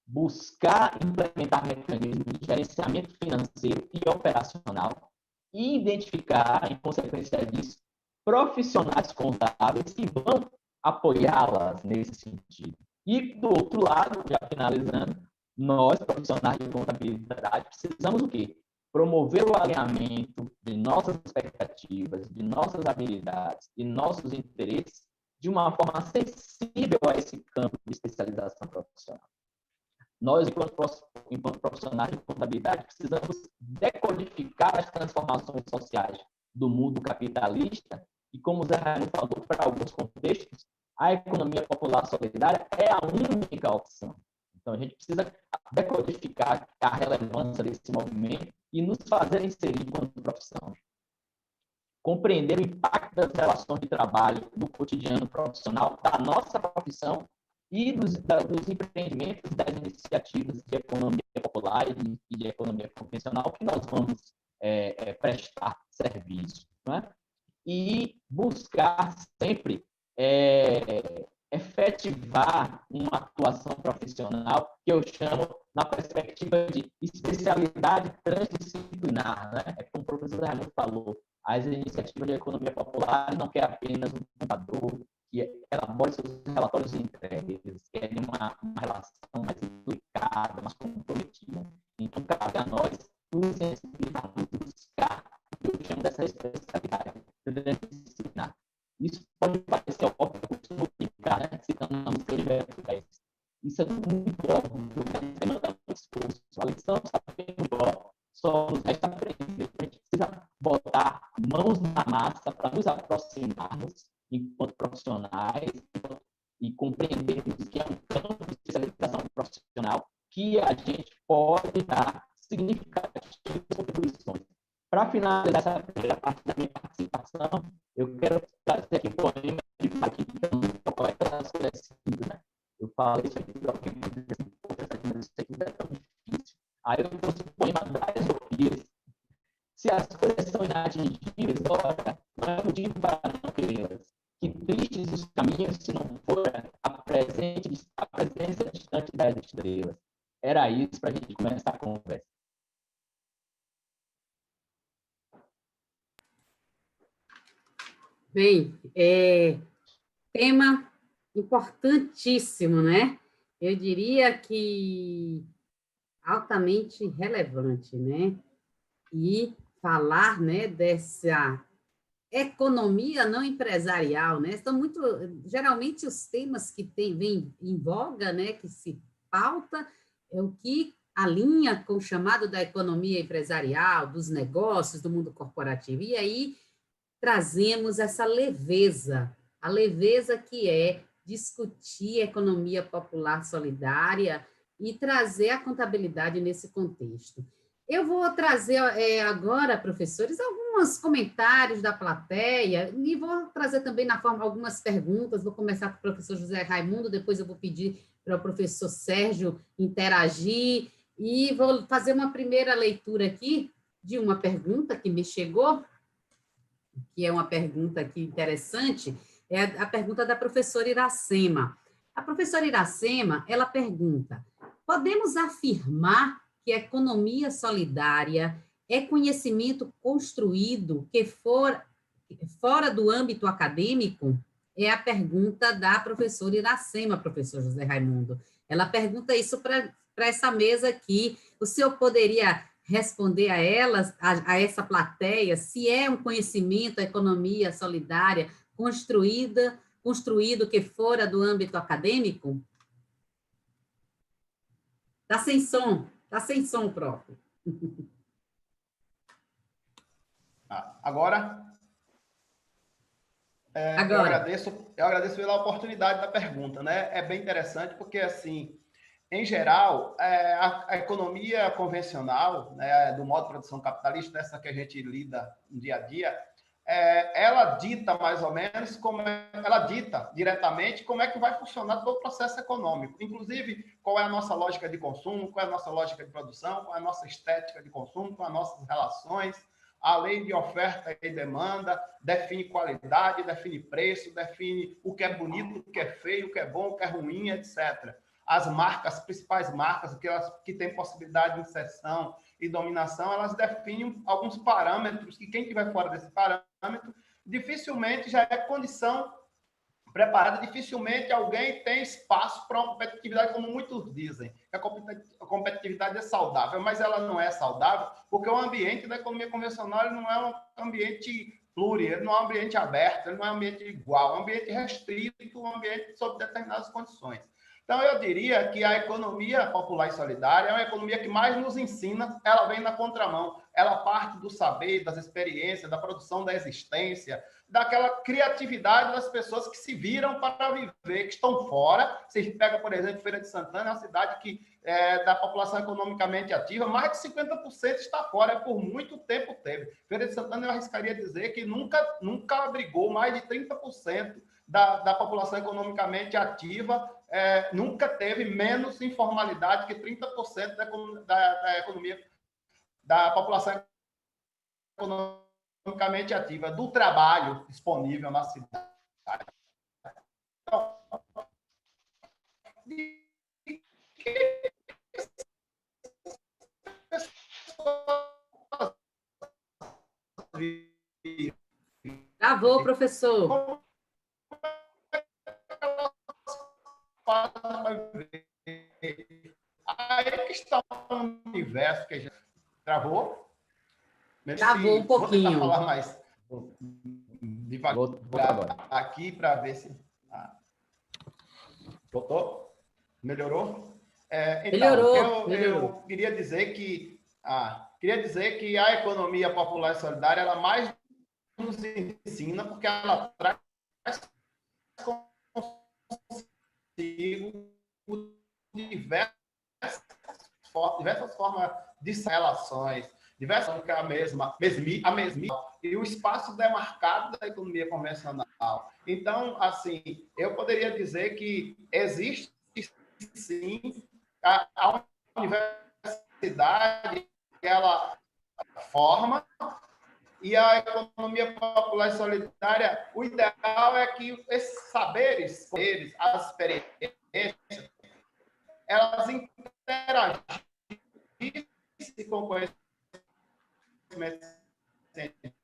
buscar implementar mecanismos de gerenciamento financeiro e operacional e identificar, em consequência disso, profissionais contábeis que vão apoiá-las nesse sentido. E, do outro lado, já finalizando, nós, profissionais de contabilidade, precisamos o quê? Promover o alinhamento de nossas expectativas, de nossas habilidades e nossos interesses de uma forma sensível a esse campo de especialização profissional. Nós, enquanto profissionais de contabilidade, precisamos decodificar as transformações sociais do mundo capitalista e, como o Zé Raimundo falou, para alguns contextos, a economia popular solidária é a única opção. Então, a gente precisa decodificar a relevância desse movimento e nos fazer inserir enquanto profissão. Compreender o impacto das relações de trabalho no cotidiano profissional da nossa profissão e dos empreendimentos, das iniciativas de economia popular e de economia convencional que nós vamos prestar serviço. Né? E buscar sempre efetivar uma atuação profissional que eu chamo na perspectiva de especialidade transdisciplinar. Né? Como o professor Raimundo falou, as iniciativas de economia popular não quer apenas um contador, elabore seus relatórios entregues, querem uma relação mais implicada, mais comprometida. Então, cabe a nós nos sensibilizarmos, buscar o que eu chamo dessa especialidade disciplinar. Isso pode parecer óbvio, eu costumo ficar, né, citando a música de Beto Guedes. Isso é muito óbvio, mas demanda muito esforço. A lição está bem igual, só nos resta aprender. A gente precisa botar mãos na massa para nos aproximarmos enquanto profissionais e compreendermos que é um campo de especialização profissional que a gente pode dar significativas contribuições. Para finalizar essa primeira parte da minha participação, eu quero trazer aqui um poema de Joaquim Pizarro, poeta das Conhecidas, né? Eu falei isso aqui para alguém que disse assim, poxa, isso aqui é tão difícil. Aí eu trouxe o poema das Orquídeas. Se as coisas são inatingíveis, ora, não é motivo para não querê-las. Que tristes os caminhos se não for a presença distante das estrelas. Era isso para a gente começar a conversa. Bem, tema importantíssimo, né? Eu diria que altamente relevante, né? E falar, né, dessa economia não empresarial, né? São muito, geralmente os temas que vêm em voga, né, que se pauta, é o que alinha com o chamado da economia empresarial, dos negócios, do mundo corporativo. E aí trazemos essa leveza, a leveza que é discutir a economia popular solidária e trazer a contabilidade nesse contexto. Eu vou trazer agora, professores, alguns comentários da plateia e vou trazer também na forma algumas perguntas. Vou começar com o professor José Raimundo, depois eu vou pedir para o professor Sérgio interagir e vou fazer uma primeira leitura aqui de uma pergunta que me chegou, que é uma pergunta aqui interessante, é a pergunta da professora Iracema. A professora Iracema, ela pergunta: podemos afirmar que a economia solidária é conhecimento construído que fora do âmbito acadêmico? É a pergunta da professora Iracema, professor José Raimundo. Ela pergunta isso para essa mesa aqui. O senhor poderia responder a elas, a essa plateia, se é um conhecimento, a economia solidária construído que fora do âmbito acadêmico? Está sem som próprio. Agora? Agora. Eu agradeço pela oportunidade da pergunta, né? É bem interessante porque, assim, em geral, a economia convencional, né, do modo de produção capitalista, essa que a gente lida no dia a dia, ela dita mais ou menos ela dita diretamente como é que vai funcionar todo o processo econômico, inclusive qual é a nossa lógica de consumo, qual é a nossa lógica de produção, qual é a nossa estética de consumo, qual é as nossas relações. A lei de oferta e demanda define qualidade, define preço, define o que é bonito, o que é feio, o que é bom, o que é ruim, etc. As marcas, as principais marcas, aquelas que têm possibilidade de inserção e dominação, elas definem alguns parâmetros que quem estiver fora desse parâmetro dificilmente já é condição preparada, dificilmente alguém tem espaço para uma competitividade, como muitos dizem. A competitividade é saudável, mas ela não é saudável porque o ambiente da economia convencional não é um ambiente pluri, ele não é um ambiente aberto, ele não é um ambiente igual, é um ambiente restrito, um ambiente sob determinadas condições. Então, eu diria que a economia popular e solidária é uma economia que mais nos ensina, ela vem na contramão, ela parte do saber, das experiências, da produção da existência, daquela criatividade das pessoas que se viram para viver, que estão fora. Você pega, por exemplo, Feira de Santana, é uma cidade que da população economicamente ativa, mais de 50% está fora, por muito tempo teve. Feira de Santana, eu arriscaria dizer que nunca abrigou mais de 30% da população economicamente ativa, nunca teve menos informalidade que 30% da economia, da população economicamente ativa, do trabalho disponível na cidade. Então, Travou, professor. universo que a gente... Travou? Travou um pouquinho. Vou tentar falar mais devagar Vou agora. aqui para ver se... Voltou? Melhorou? Então, Melhorou. eu queria dizer que a economia popular e solidária, ela mais nos ensina porque ela traz consigo diversas formas de relações, diversas que é a mesma, e o espaço demarcado da economia convencional. Então, assim, eu poderia dizer que existe, sim, a universidade, ela forma, e a economia popular e solidária, o ideal é que esses saberes, as experiências, elas interagissem com o conhecimento científico.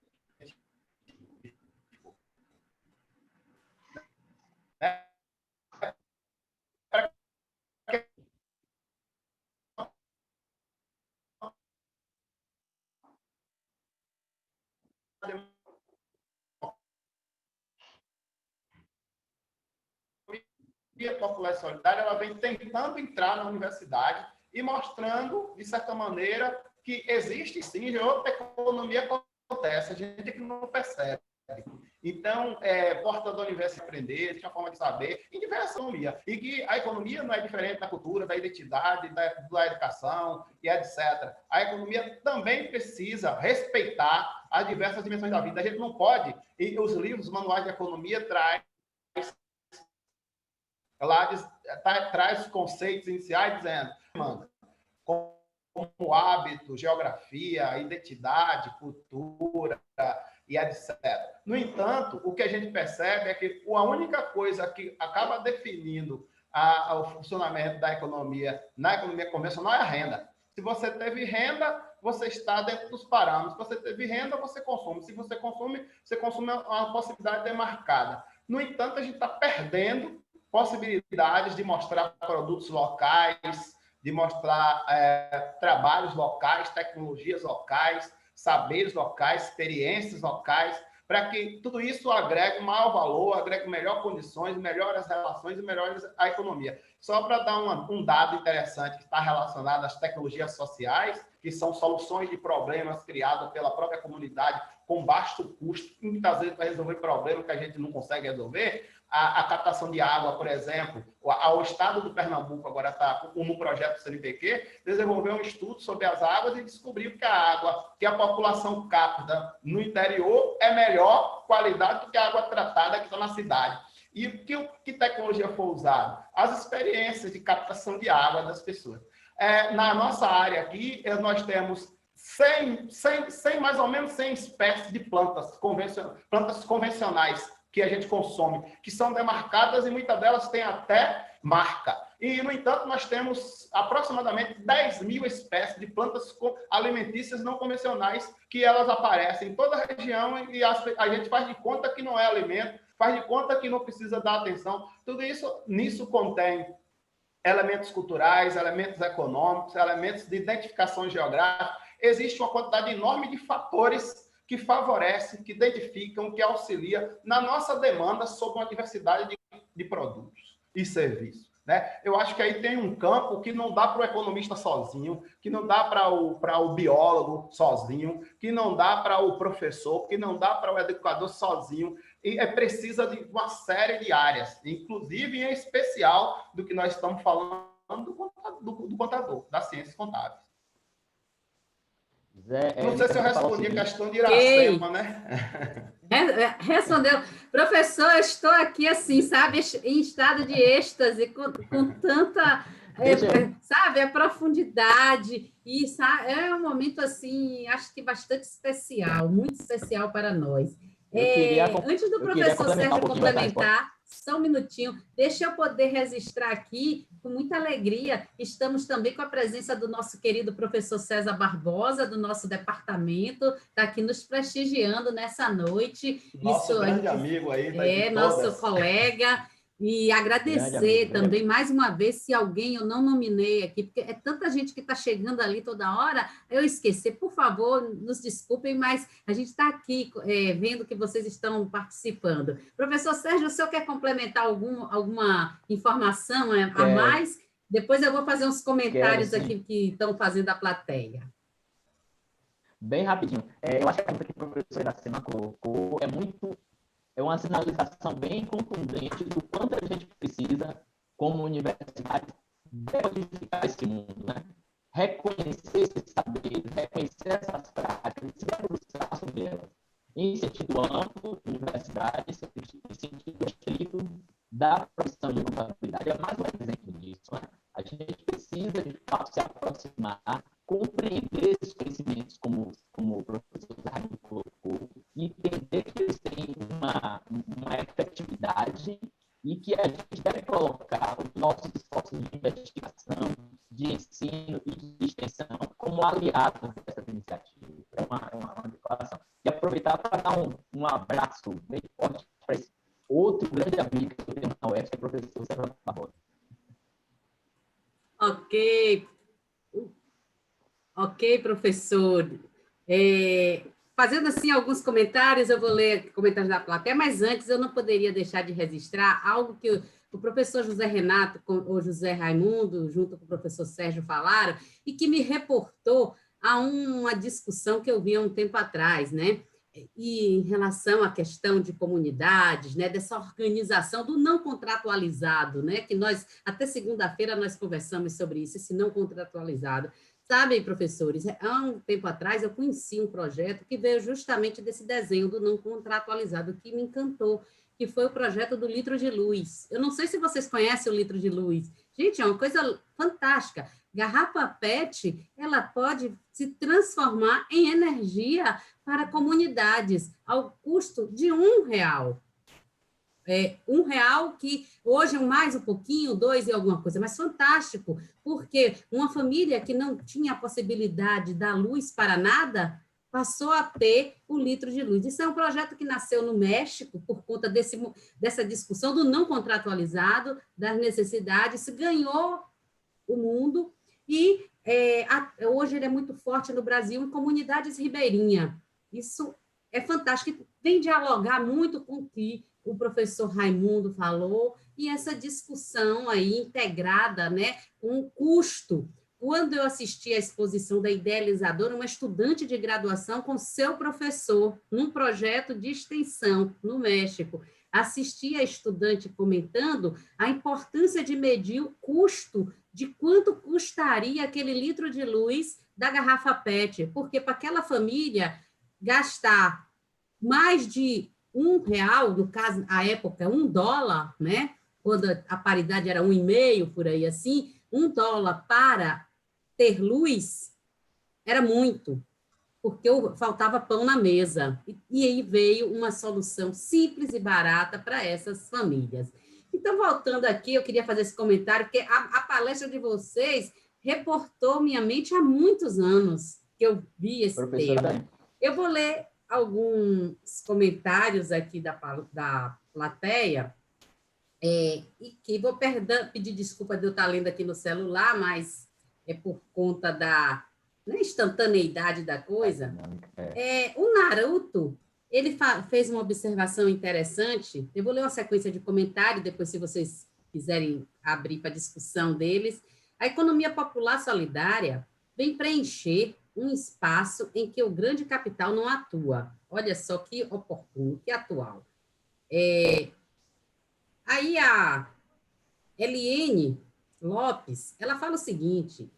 A popular e solidária, ela vem tentando entrar na universidade e mostrando, de certa maneira, que existe sim outra economia que acontece, a gente que não percebe. Então, porta da universidade aprender, existe uma forma de saber, em diversas economias. E que a economia não é diferente da cultura, da identidade, da educação e etc. A economia também precisa respeitar as diversas dimensões da vida. A gente não pode, e os livros, os manuais de economia traz conceitos iniciais dizendo, como hábito, geografia, identidade, cultura e etc. No entanto, o que a gente percebe é que a única coisa que acaba definindo o funcionamento da economia na economia convencional é a renda. Se você teve renda, você está dentro dos parâmetros. Se você teve renda, você consome. Se você consome uma possibilidade demarcada. No entanto, a gente está perdendo possibilidades de mostrar produtos locais, de mostrar trabalhos locais, tecnologias locais, saberes locais, experiências locais, para que tudo isso agregue maior valor, agregue melhores condições, melhore as relações e melhore a economia. Só para dar um dado interessante que está relacionado às tecnologias sociais, que são soluções de problemas criadas pela própria comunidade com baixo custo, muitas vezes para resolver problemas que a gente não consegue resolver. A captação de água, por exemplo, o estado do Pernambuco agora está no projeto CNPq, desenvolveu um estudo sobre as águas e descobriu que a água que a população capta no interior é melhor qualidade do que a água tratada que está na cidade. E que tecnologia foi usada? As experiências de captação de água das pessoas. Na nossa área aqui, nós temos mais ou menos 100 espécies de plantas convencionais que a gente consome, que são demarcadas e muitas delas têm até marca. E, no entanto, nós temos aproximadamente 10 mil espécies de plantas alimentícias não convencionais que elas aparecem em toda a região e a gente faz de conta que não é alimento, faz de conta que não precisa dar atenção. Tudo isso, nisso contém elementos culturais, elementos econômicos, elementos de identificação geográfica. Existe uma quantidade enorme de fatores que favorecem, que identificam, que auxiliam na nossa demanda sobre uma diversidade de produtos e serviços. Né? Eu acho que aí tem um campo que não dá para o economista sozinho, que não dá para o biólogo sozinho, que não dá para o professor, que não dá para o educador sozinho, e precisa de uma série de áreas, inclusive em especial do que nós estamos falando do contador, das ciências contábeis. Não sei se eu respondi a questão de Iracema, né? Respondeu. Professor, eu estou aqui assim, sabe, em estado de êxtase, com tanta, sabe, a profundidade. E sabe, é um momento, assim, acho que bastante especial, muito especial para nós. Antes do professor Sérgio complementar, só um minutinho, deixa eu poder registrar aqui, com muita alegria, estamos também com a presença do nosso querido professor César Barbosa, do nosso departamento, está aqui nos prestigiando nessa noite. Nosso grande amigo aí. Nosso colega. E agradecer também, mais uma vez, se alguém eu não nominei aqui, porque é tanta gente que está chegando ali toda hora, eu esqueci. Por favor, nos desculpem, mas a gente está aqui vendo que vocês estão participando. Professor Sérgio, o senhor quer complementar alguma informação a mais? Depois eu vou fazer uns comentários aqui que estão fazendo a plateia. Bem rapidinho. Eu acho que a pergunta que o professor Iracema colocou é uma sinalização bem contundente do quanto a gente precisa, como universidade, decodificar esse mundo, né? Reconhecer esses saberes, reconhecer essas práticas, se debruçar sobre elas. Em sentido amplo, universidade, em sentido estrito, da profissão de contabilidade. É mais um exemplo disso, né? A gente precisa, de fato, se aproximar, compreender esses conhecimentos, como o professor Raimundo colocou, entender que eles têm uma efetividade e que a gente deve colocar os nossos esforços de investigação, de ensino e de extensão como aliados dessas iniciativas. É uma declaração. E aproveitar para dar um abraço bem forte para esse outro grande amigo que eu tenho na UEF, que é o professor Sérgio Barbosa. Ok, professor. Fazendo assim alguns comentários, eu vou ler comentários da plateia, mas antes eu não poderia deixar de registrar algo que o professor José Renato ou José Raimundo, junto com o professor Sérgio, falaram, e que me reportou a uma discussão que eu vi há um tempo atrás, né? E em relação à questão de comunidades, né, dessa organização do não contratualizado, né, que nós, até segunda-feira, nós conversamos sobre isso, esse não contratualizado. Sabem, professores, há um tempo atrás eu conheci um projeto que veio justamente desse desenho do não contratualizado, que me encantou, que foi o projeto do litro de luz. Eu não sei se vocês conhecem o litro de luz. Gente, é uma coisa fantástica. Garrafa PET, ela pode se transformar em energia para comunidades, ao custo de R$1. R$1 que hoje é mais um pouquinho, 2 e alguma coisa, mas fantástico, porque uma família que não tinha a possibilidade da luz para nada, passou a ter o litro de luz. Isso é um projeto que nasceu no México, por conta dessa discussão do não contratualizado, das necessidades, ganhou o mundo, e hoje ele é muito forte no Brasil, em comunidades ribeirinhas. Isso é fantástico, vem dialogar muito com o que o professor Raimundo falou, e essa discussão aí integrada, né, com o custo. Quando eu assisti à exposição da idealizadora, uma estudante de graduação com seu professor, num projeto de extensão no México, assisti a estudante comentando a importância de medir o custo de quanto custaria aquele litro de luz da garrafa PET, porque para aquela família gastar mais de R$1, no caso, à época, $1, né? Quando a paridade era 1,5, por aí assim, $1 para ter luz era muito, porque faltava pão na mesa. E aí veio uma solução simples e barata para essas famílias. Então, voltando aqui, eu queria fazer esse comentário, porque a palestra de vocês reportou minha mente há muitos anos que eu vi esse tema. Eu vou ler alguns comentários aqui da plateia, e que vou pedir desculpa de eu estar lendo aqui no celular, mas é por conta da instantaneidade da coisa. O Naruto, ele fez uma observação interessante, eu vou ler uma sequência de comentários, depois, se vocês quiserem abrir para a discussão deles. A economia popular solidária vem preencher um espaço em que o grande capital não atua. Olha só que oportuno, que atual. Aí a Eliene Lopes, ela fala o seguinte: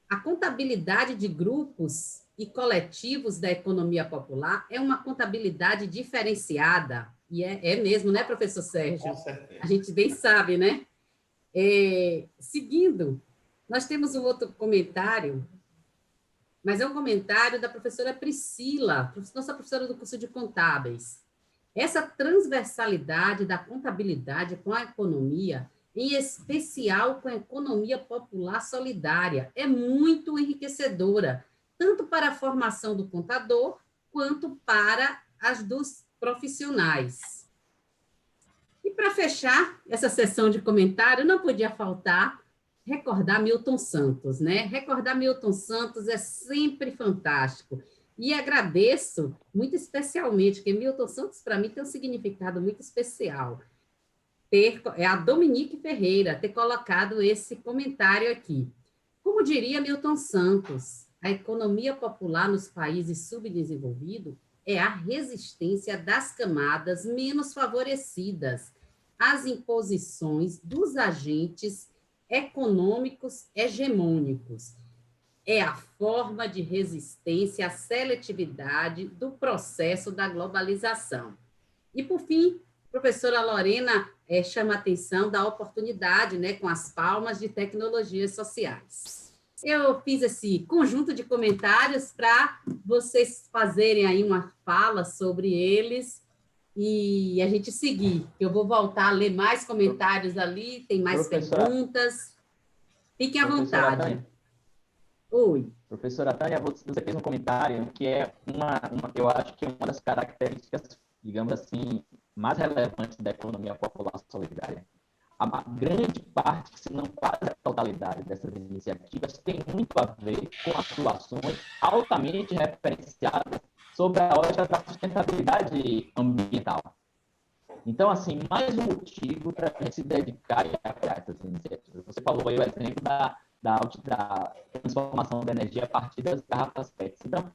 a contabilidade de grupos e coletivos da economia popular é uma contabilidade diferenciada. E é mesmo, né, professor Sérgio? Com certeza. A gente bem sabe, né? Seguindo, nós temos um outro comentário, mas é um comentário da professora Priscila, nossa professora do curso de contábeis. Essa transversalidade da contabilidade com a economia, em especial com a economia popular solidária, é muito enriquecedora, tanto para a formação do contador, quanto para as dos profissionais. E para fechar essa sessão de comentário, não podia faltar recordar Milton Santos, né? Recordar Milton Santos é sempre fantástico. E agradeço muito especialmente, porque Milton Santos, para mim, tem um significado muito especial. A Dominique Ferreira ter colocado esse comentário aqui. Como diria Milton Santos, a economia popular nos países subdesenvolvidos é a resistência das camadas menos favorecidas às imposições dos agentes econômicos hegemônicos. É a forma de resistência à seletividade do processo da globalização. E, por fim, a professora Lorena chama a atenção da oportunidade, né, com as palmas de tecnologias sociais. Eu fiz esse conjunto de comentários para vocês fazerem aí uma fala sobre eles e a gente seguir. Eu vou voltar a ler mais comentários ali, tem mais perguntas. Fiquem à vontade. Tânia. Oi. Professora Tânia, você fez um comentário que é eu acho que é uma das características, digamos assim, mais relevantes da economia popular solidária. A grande parte, se não quase a totalidade dessas iniciativas, tem muito a ver com atuações altamente referenciadas sobre a ótica da sustentabilidade ambiental. Então, assim, mais um motivo para a gente se dedicar e apoiar essas iniciativas. Você falou aí o exemplo da transformação da energia a partir das garrafas PET. Então,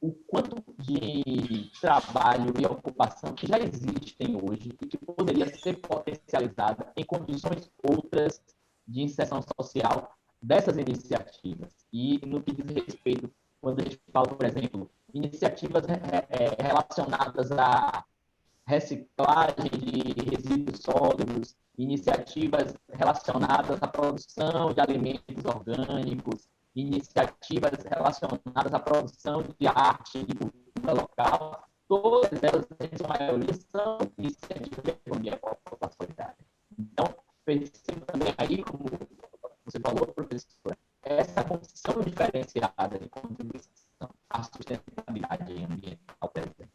o quanto de trabalho e ocupação que já existem hoje e que poderia ser potencializada em condições outras de inserção social dessas iniciativas. E no que diz respeito, quando a gente fala, por exemplo, iniciativas relacionadas à reciclagem de resíduos sólidos, iniciativas relacionadas à produção de alimentos orgânicos, iniciativas relacionadas à produção de arte e cultura local, todas elas, em sua maioria, são iniciativas de economia popular solidária. Então, percebo também aí, como você falou, professora, essa condição diferenciada de contribuição à sustentabilidade ambiental presente.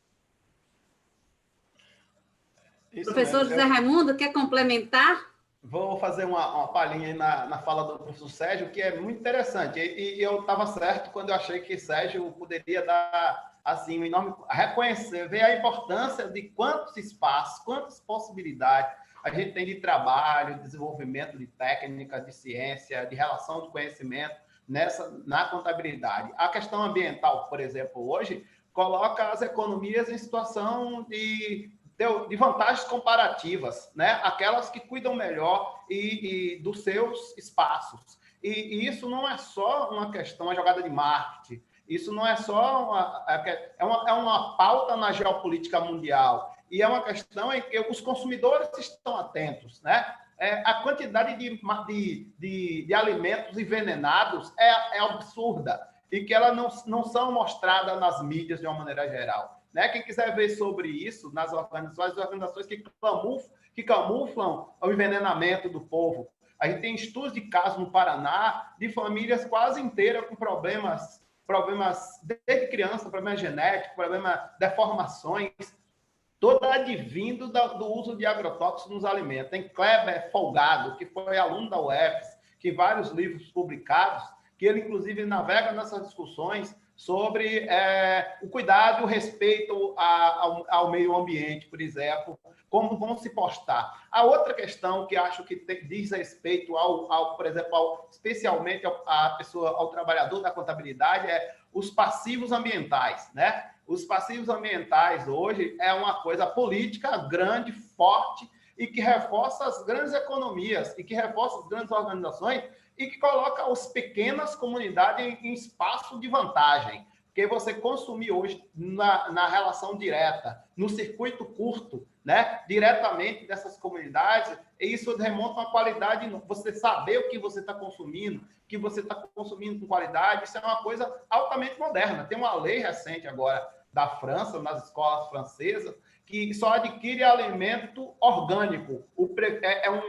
Professor José Raimundo, quer complementar? Vou fazer uma palhinha aí na fala do professor Sérgio, que é muito interessante. E eu estava certo quando eu achei que Sérgio poderia dar assim, um enorme reconhecer, ver a importância de quantos espaços, quantas possibilidades a gente tem de trabalho, desenvolvimento de técnicas, de ciência, de relação de conhecimento na contabilidade. A questão ambiental, por exemplo, hoje, coloca as economias em situação de vantagens comparativas, né? Aquelas que cuidam melhor e dos seus espaços. E isso não é só uma questão, uma jogada de marketing, isso não é só uma pauta na geopolítica mundial, e é uma questão em que os consumidores estão atentos, né? A quantidade de alimentos envenenados é absurda, e que elas não são mostradas nas mídias de uma maneira geral. Né? Quem quiser ver sobre isso nas organizações que camuflam o envenenamento do povo. A gente tem estudos de casos no Paraná de famílias quase inteiras com problemas desde criança, problemas genéticos, problemas deformações, todo advindo do uso de agrotóxicos nos alimentos. Tem Kleber Folgado, que foi aluno da UFES, que vários livros publicados, que ele, inclusive, navega nessas discussões sobre o cuidado e o respeito ao meio ambiente, por exemplo, como vão se postar. A outra questão que acho que diz respeito por exemplo, especialmente ao trabalhador da contabilidade é os passivos ambientais, né? Os passivos ambientais hoje é uma coisa política grande, forte, e que reforça as grandes economias, e que reforça as grandes organizações, e que coloca as pequenas comunidades em espaço de vantagem. Porque você consumir hoje na relação direta, no circuito curto, né, diretamente dessas comunidades, isso remonta a uma qualidade, você saber o que você está consumindo, que você está consumindo com qualidade, isso é uma coisa altamente moderna. Tem uma lei recente agora da França, nas escolas francesas, que só adquire alimento orgânico.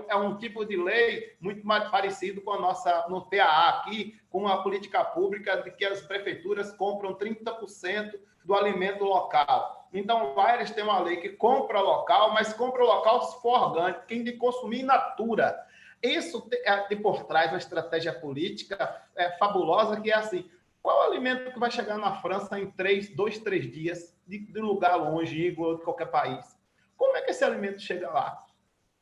É um tipo de lei muito mais parecido com a nossa, no PAA aqui, com a política pública de que as prefeituras compram 30% do alimento local. Então, lá eles têm uma lei que compra local, mas compra local se for orgânico, quem de consumir in natura. Isso tem por trás uma estratégia política fabulosa, que é assim: qual alimento que vai chegar na França em 2, 3 dias, de lugar longínquo ou de qualquer país? Como é que esse alimento chega lá?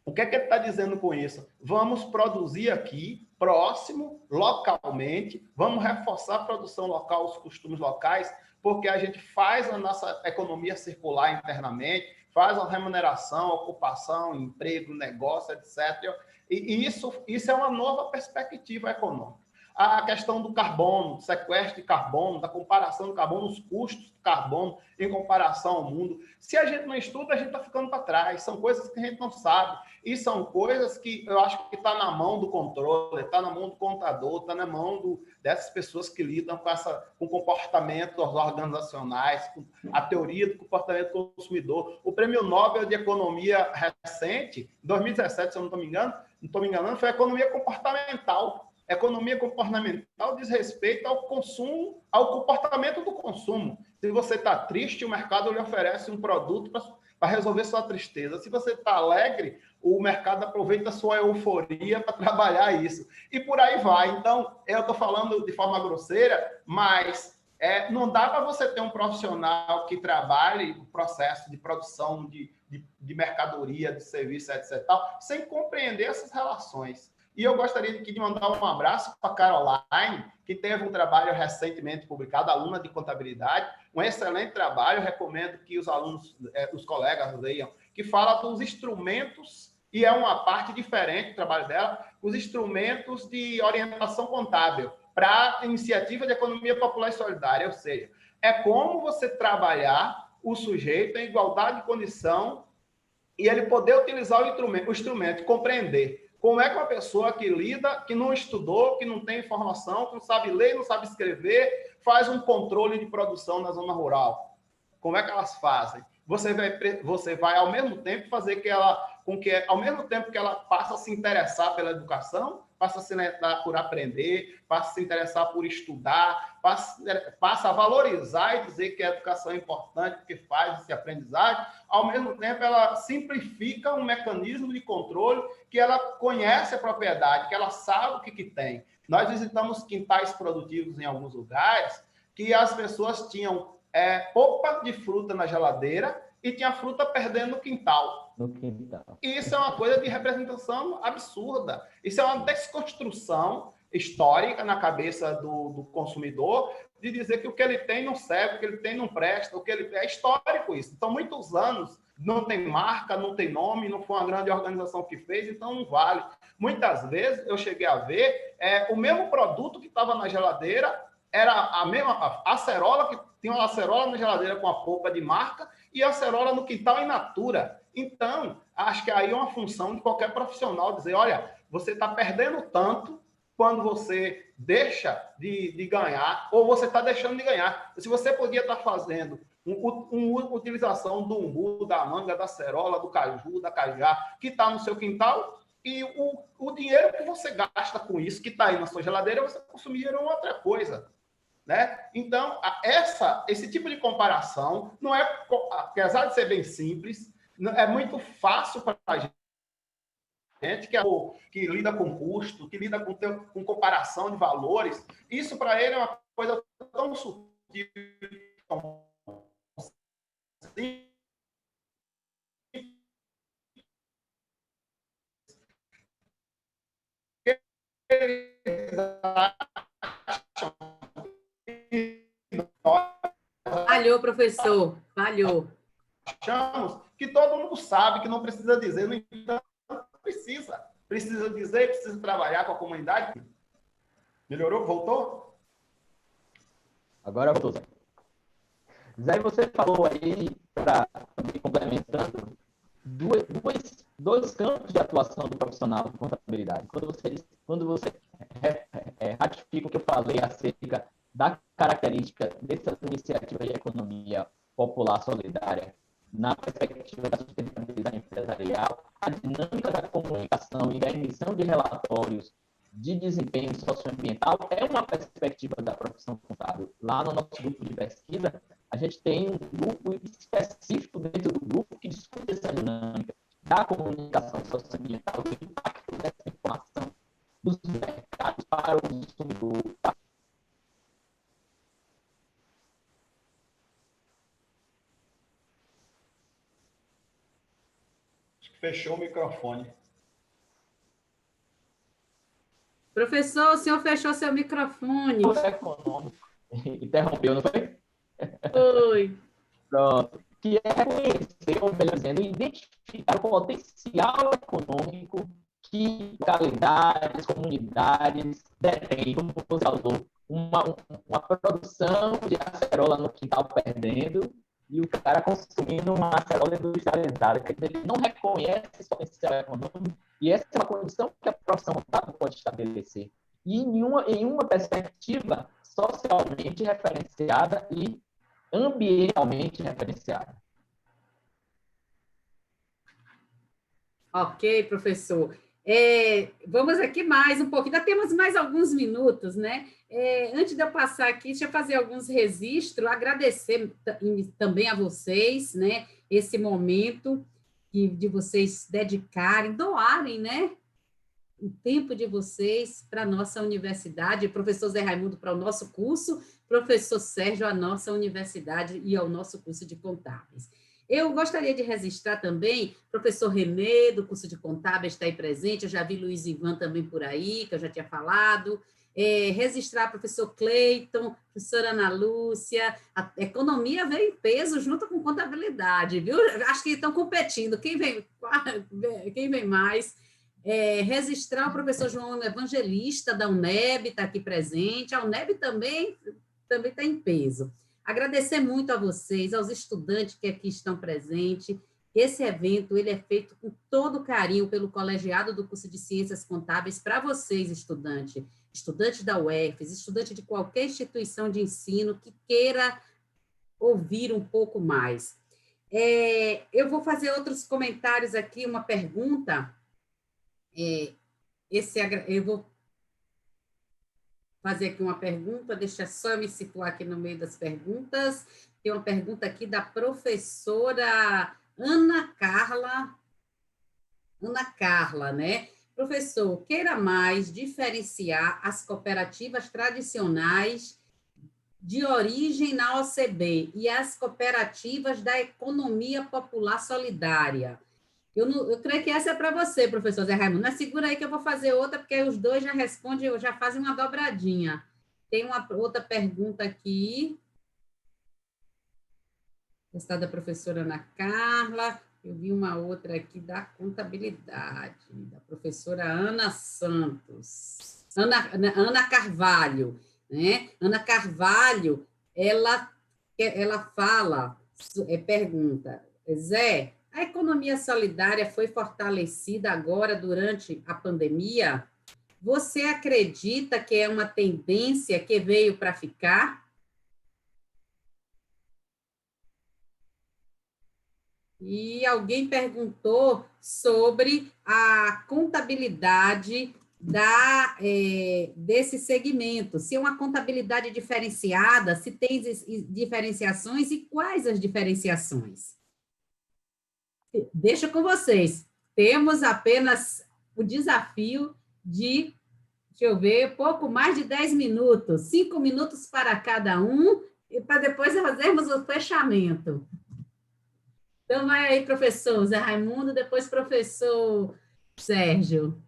O que é que ele está dizendo com isso? Vamos produzir aqui, próximo, localmente, vamos reforçar a produção local, os costumes locais, porque a gente faz a nossa economia circular internamente, faz a remuneração, ocupação, emprego, negócio, etc. E isso é uma nova perspectiva econômica. A questão do carbono, do sequestro de carbono, da comparação do carbono, os custos do carbono em comparação ao mundo. Se a gente não estuda, a gente está ficando para trás. São coisas que a gente não sabe. E são coisas que eu acho que está na mão do controle, está na mão do contador, está na mão dessas pessoas que lidam com o comportamento organizacionais, com a teoria do comportamento do consumidor. O Prêmio Nobel de Economia recente, em 2017, se eu não estou me enganando, foi a economia comportamental. Economia comportamental diz respeito ao consumo, ao comportamento do consumo. Se você está triste, o mercado lhe oferece um produto para resolver sua tristeza. Se você está alegre, o mercado aproveita a sua euforia para trabalhar isso. E por aí vai. Então, eu estou falando de forma grosseira, mas não dá para você ter um profissional que trabalhe o processo de produção de mercadoria, de serviço, etc., sem compreender essas relações. E eu gostaria de mandar um abraço para a Caroline, que teve um trabalho recentemente publicado, aluna de contabilidade, um excelente trabalho, recomendo que os alunos, os colegas leiam, que fala dos instrumentos, e é uma parte diferente do trabalho dela, os instrumentos de orientação contábil para a iniciativa de economia popular e solidária, ou seja, é como você trabalhar o sujeito em igualdade de condição e ele poder utilizar o instrumento, compreender. Como é que uma pessoa que não estudou, que não tem informação, que não sabe ler, não sabe escrever, faz um controle de produção na zona rural? Como é que elas fazem? Você vai ao mesmo tempo fazer ao mesmo tempo que ela passa a se interessar pela educação, passa a se interessar por aprender, passa a se interessar por estudar, passa a valorizar e dizer que a educação é importante, porque faz esse aprendizagem. Ao mesmo tempo, ela simplifica um mecanismo de controle, que ela conhece a propriedade, que ela sabe o que tem. Nós visitamos quintais produtivos em alguns lugares que as pessoas tinham polpa de fruta na geladeira e tinha fruta perdendo no quintal. Isso é uma coisa de representação absurda. Isso é uma desconstrução histórica na cabeça do consumidor, de dizer que o que ele tem não serve, o que ele tem não presta, o que ele é histórico isso. Então, muitos anos não tem marca, não tem nome, não foi uma grande organização que fez, então não vale. Muitas vezes eu cheguei a ver o mesmo produto que estava na geladeira, era a mesma acerola, que tinha uma acerola na geladeira com a polpa de marca e a acerola no quintal in natura. Então, acho que aí é uma função de qualquer profissional dizer, olha, você está perdendo tanto quando você deixa de ganhar, ou você está deixando de ganhar. Se você podia estar fazendo uma utilização do umbu, da manga, da acerola, do caju, da cajá, que está no seu quintal, e o dinheiro que você gasta com isso, que está aí na sua geladeira, você consumiria em outra coisa. Né? Então, esse tipo de comparação não é, apesar de ser bem simples, é muito fácil para a gente que lida com custo, que lida com comparação de valores. Isso para ele é uma coisa tão sutil, tão simples, que eles acham. Falhou, professor, falhou. Achamos que todo mundo sabe, que não precisa dizer, no entanto, precisa dizer, precisa trabalhar com a comunidade. Melhorou? Voltou? Agora voltou, Zé. Zé, você falou aí, para me complementando, dois campos de atuação do profissional de contabilidade. Quando você ratifica o que eu falei acerca da característica dessa iniciativa de economia popular solidária na perspectiva da sustentabilidade empresarial, a dinâmica da comunicação e da emissão de relatórios de desempenho socioambiental é uma perspectiva da profissão contábil. Lá no nosso grupo de pesquisa, A gente tem um grupo específico dentro do grupo que discute essa dinâmica da comunicação socioambiental, do impacto dessa informação dos mercados para o consumidor. Acho que fechou o microfone. Professor, o senhor fechou seu microfone. Econômico. Interrompeu, não foi? Oi. Pronto. Que é reconhecer, ou melhor dizendo, identificar o potencial econômico que localidades, comunidades detêm. Como você falou, uma produção de acerola no quintal perdendo e o cara consumindo uma acerola industrializada. Quer dizer, ele não reconhece esse potencial econômico e essa é uma condição que a profissão contábil pode estabelecer. E em uma perspectiva socialmente referenciada e ambientalmente referenciada. Ok, professor. Vamos aqui mais um pouquinho, ainda temos mais alguns minutos, né? Antes de eu passar aqui, deixa eu fazer alguns registros, agradecer também a vocês, né? Esse momento de vocês dedicarem, doarem, né? O tempo de vocês para a nossa universidade, professor Zé Raimundo para o nosso curso, professor Sérgio a nossa universidade e ao nosso curso de contábeis. Eu gostaria de registrar também, professor Renê, do curso de contábeis, está aí presente, eu já vi Luiz Ivan também por aí, que eu já tinha falado, registrar professor Cleiton, professora Ana Lúcia, a economia veio em peso junto com contabilidade, viu? Acho que estão competindo, quem vem mais? Registrar o professor João Evangelista, da UNEB, está aqui presente, a UNEB também está em peso. Agradecer muito a vocês, aos estudantes que aqui estão presentes. Esse evento ele é feito com todo carinho pelo colegiado do curso de Ciências Contábeis para vocês, estudantes da UFES, estudante de qualquer instituição de ensino que queira ouvir um pouco mais. Eu vou fazer outros comentários aqui, uma pergunta. Eu vou fazer aqui uma pergunta, deixa só eu me situar aqui no meio das perguntas. Tem uma pergunta aqui da professora Ana Carla, né? Professor, queira mais diferenciar as cooperativas tradicionais de origem na OCB e as cooperativas da economia popular solidária. Eu creio que essa é para você, professor Zé Raimundo. Mas segura aí que eu vou fazer outra, porque os dois já respondem, já fazem uma dobradinha. Tem uma outra pergunta aqui. Essa da professora Ana Carla. Eu vi uma outra aqui da contabilidade, da professora Ana Santos. Ana Carvalho, né? Ana Carvalho, ela fala, pergunta, Zé, a economia solidária foi fortalecida agora durante a pandemia? Você acredita que é uma tendência que veio para ficar? E alguém perguntou sobre a contabilidade desse segmento, se é uma contabilidade diferenciada, se tem diferenciações e quais as diferenciações. Deixa com vocês. Temos apenas o desafio de, deixa eu ver, pouco mais de 10 minutos, 5 minutos para cada um, e para depois fazermos o fechamento. Então, vai aí, professor Zé Raimundo, depois professor Sérgio.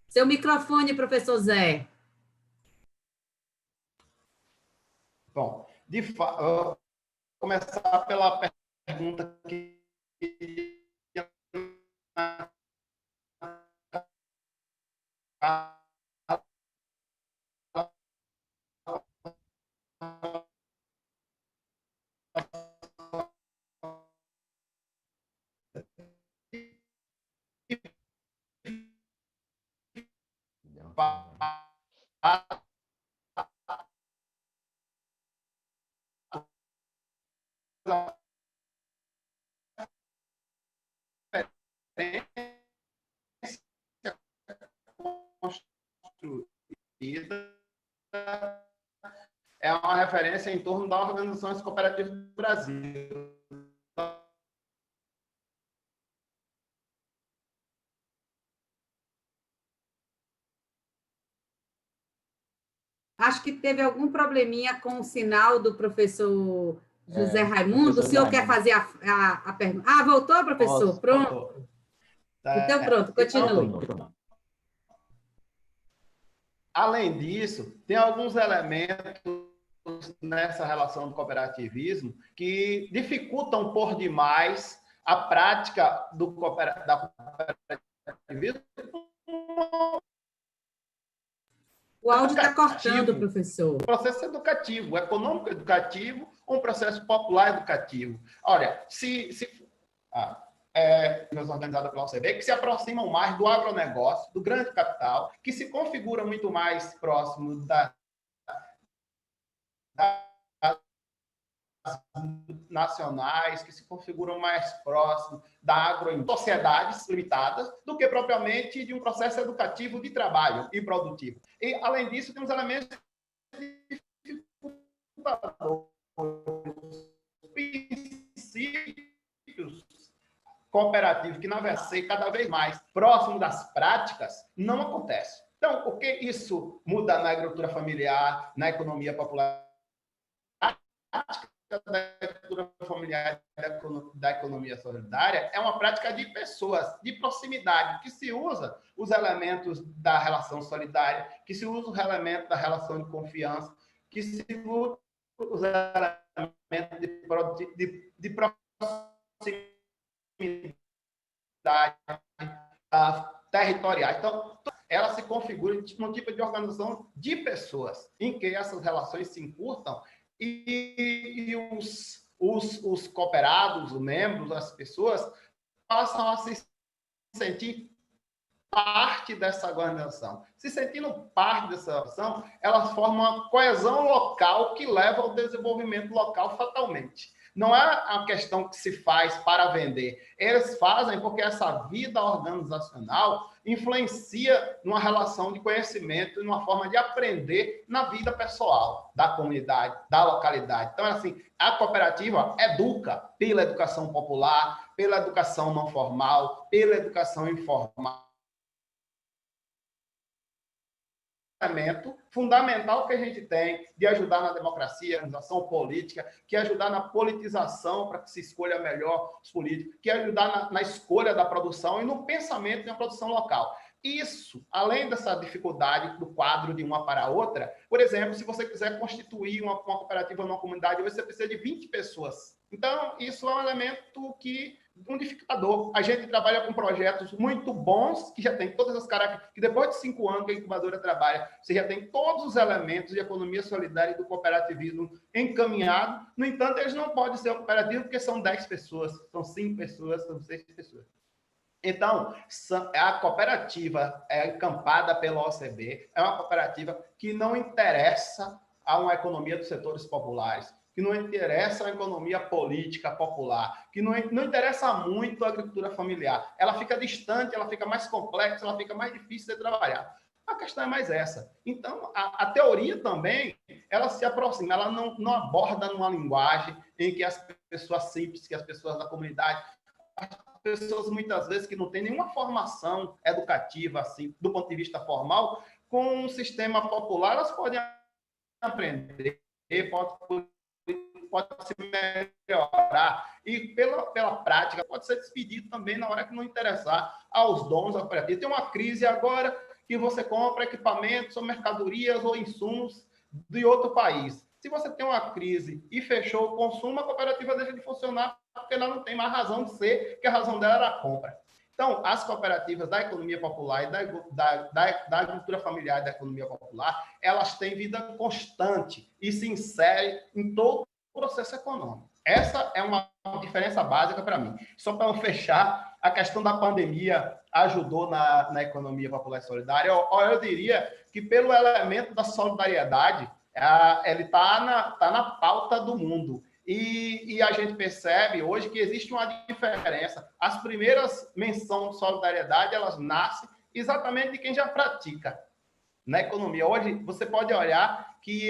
Seu microfone, professor Zé. Bom, vou começar pela pergunta que referência em torno das organizações cooperativas do Brasil. Acho que teve algum probleminha com o sinal do professor José Raimundo. O senhor quer fazer a pergunta? Ah, voltou, professor? Nossa, pronto. voltou. Então, pronto, continue. Então, além disso, tem alguns elementos nessa relação do cooperativismo que dificultam por demais a prática da cooperativismo. O áudio está cortando, professor. Processo educativo, econômico educativo, um processo popular educativo. Olha, organizada pela OCDE, que se aproximam mais do agronegócio, do grande capital, que se configura muito mais próximo das nacionais, que se configuram mais próximo da sociedades limitadas, do que propriamente de um processo educativo de trabalho e produtivo. E, além disso, temos elementos dificultadores, princípios cooperativos que, na verdade, cada vez mais próximo das práticas, não acontece. Então, o que isso muda na agricultura familiar, na economia popular? Da agricultura familiar da economia solidária é uma prática de pessoas, de proximidade, que se usa os elementos da relação solidária, que se usa os elementos da relação de confiança, que se usa os elementos de proximidade territoriais. Então, ela se configura num tipo de organização de pessoas, em que essas relações se encurtam e os cooperados, os membros, as pessoas, passam a se sentir parte dessa organização. Se sentindo parte dessa organização, elas formam uma coesão local que leva ao desenvolvimento local fatalmente. Não é a questão que se faz para vender. Eles fazem porque essa vida organizacional influencia numa relação de conhecimento e numa forma de aprender na vida pessoal da comunidade, da localidade. Então, assim, a cooperativa educa pela educação popular, pela educação não formal, pela educação informal. Fundamental que a gente tem de ajudar na democracia, organização política, que ajudar na politização para que se escolha melhor os políticos, que ajudar na escolha da produção e no pensamento da produção local. Isso, além dessa dificuldade do quadro de uma para a outra, por exemplo, se você quiser constituir uma cooperativa numa comunidade, você precisa de 20 pessoas. Então, isso é um elemento que um dificultador. A gente trabalha com projetos muito bons, que já tem todas as características, que depois de 5 anos que a incubadora trabalha, você já tem todos os elementos de economia solidária e do cooperativismo encaminhado. No entanto, eles não podem ser cooperativos porque são 10 pessoas, são 5 pessoas, são 6 pessoas. Então, a cooperativa é encampada pela OCB, é uma cooperativa que não interessa a uma economia dos setores populares, que não interessa a economia política popular, que não interessa muito a agricultura familiar. Ela fica distante, ela fica mais complexa, ela fica mais difícil de trabalhar. A questão é mais essa. Então, a teoria também, ela se aproxima, ela não aborda numa linguagem em que as pessoas simples, que as pessoas da comunidade, as pessoas muitas vezes que não têm nenhuma formação educativa, assim, do ponto de vista formal, com um sistema popular, elas podem aprender, pode se melhorar e pela prática pode ser despedido também na hora que não interessar aos donos da cooperativa. Tem uma crise agora que você compra equipamentos ou mercadorias ou insumos de outro país. Se você tem uma crise e fechou o consumo, a cooperativa deixa de funcionar porque ela não tem mais razão de ser, que a razão dela era a compra. Então, as cooperativas da economia popular e da agricultura familiar e da economia popular, elas têm vida constante e se inserem em todo o processo econômico. Essa é uma diferença básica para mim. Só para fechar, a questão da pandemia ajudou na economia popular e solidária. Eu diria que pelo elemento da solidariedade, ele está na pauta do mundo. E a gente percebe hoje que existe uma diferença. As primeiras menções de solidariedade, elas nascem exatamente de quem já pratica. na economia. Hoje, você pode olhar que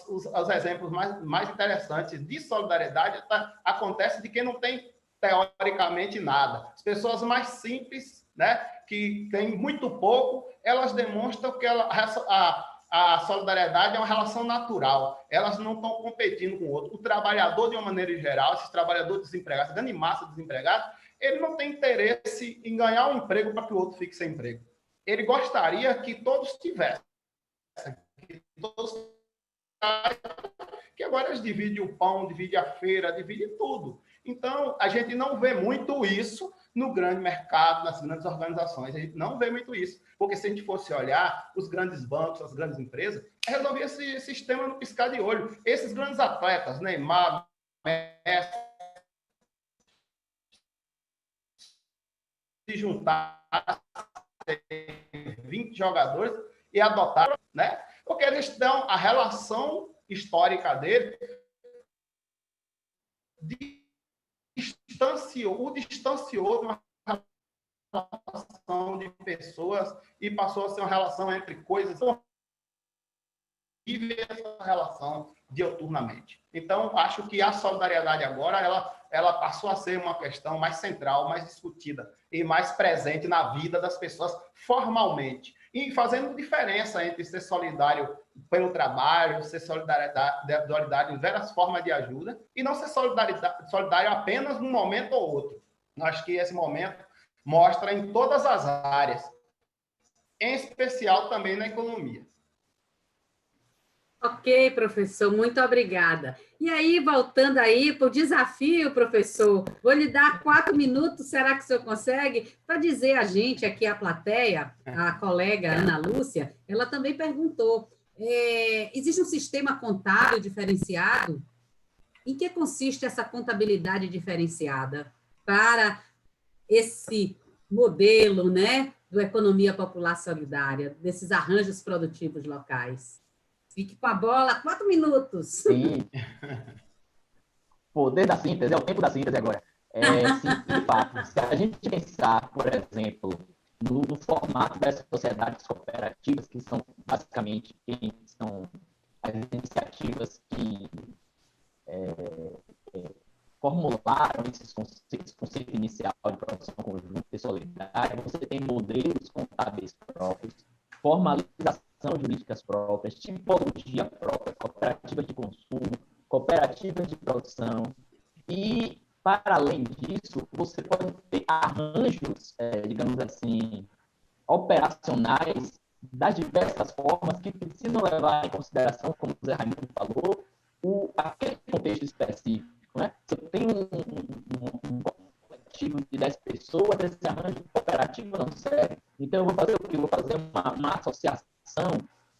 os exemplos mais interessantes de solidariedade acontecem de quem não tem, teoricamente, nada. As pessoas mais simples, né, que têm muito pouco, elas demonstram que a solidariedade é uma relação natural. Elas não estão competindo com o outro. O trabalhador, de uma maneira geral, esses trabalhadores desempregados, grande massa de desempregados, ele não tem interesse em ganhar um emprego para que o outro fique sem emprego. Ele gostaria que todos tivessem, que todos, que agora eles dividem o pão, dividem a feira, dividem tudo. Então, a gente não vê muito isso no grande mercado, nas grandes organizações. A gente não vê muito isso. Porque se a gente fosse olhar os grandes bancos, as grandes empresas, resolvia esse sistema no piscar de olho. Esses grandes atletas, Neymar, Messi, se juntar 20 jogadores e adotar, né? Porque eles dão a relação histórica dele distanciou de uma relação de pessoas e passou a ser uma relação entre coisas e essa relação diuturnamente. Então, acho que a solidariedade agora, ela passou a ser uma questão mais central, mais discutida e mais presente na vida das pessoas formalmente. E fazendo diferença entre ser solidário pelo trabalho, ser solidário em várias formas de ajuda, e não ser solidário apenas num momento ou outro. Acho que esse momento mostra em todas as áreas, em especial também na economia. Ok, professor, muito obrigada. E aí, voltando aí para o desafio, professor, vou lhe dar 4 minutos, será que o senhor consegue? Para dizer a gente aqui, a plateia, a colega Ana Lúcia, ela também perguntou, existe um sistema contábil diferenciado? Em que consiste essa contabilidade diferenciada para esse modelo, né, do economia popular solidária, desses arranjos produtivos locais? Fique com a bola, 4 minutos. Sim. Poder da síntese, é o tempo da síntese agora. Sim, de fato, se a gente pensar, por exemplo, no formato das sociedades cooperativas, que são basicamente quem são as iniciativas que formularam esse conceito inicial de produção conjunta e solidária, você tem modelos contábeis próprios, formalização jurídicas próprias, tipologia própria, cooperativas de consumo, cooperativas de produção, e, para além disso, você pode ter arranjos, digamos assim, operacionais das diversas formas que precisam levar em consideração, como o Zé Raimundo falou, aquele contexto específico. Né? Se eu tenho um coletivo de 10 pessoas, esse arranjo cooperativo não serve. Então, eu vou fazer o quê? Eu vou fazer uma associação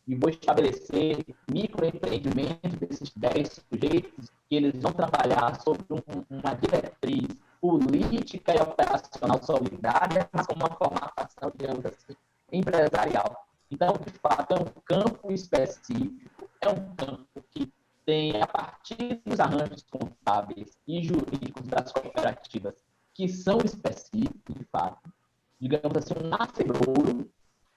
e vou estabelecer microempreendimentos desses 10 sujeitos que eles vão trabalhar sobre uma diretriz política e operacional solidária, mas com uma formatação, digamos assim, empresarial. Então, de fato, é um campo específico, é um campo que tem, a partir dos arranjos contábeis e jurídicos das cooperativas, que são específicos, de fato, digamos assim, um nascedouro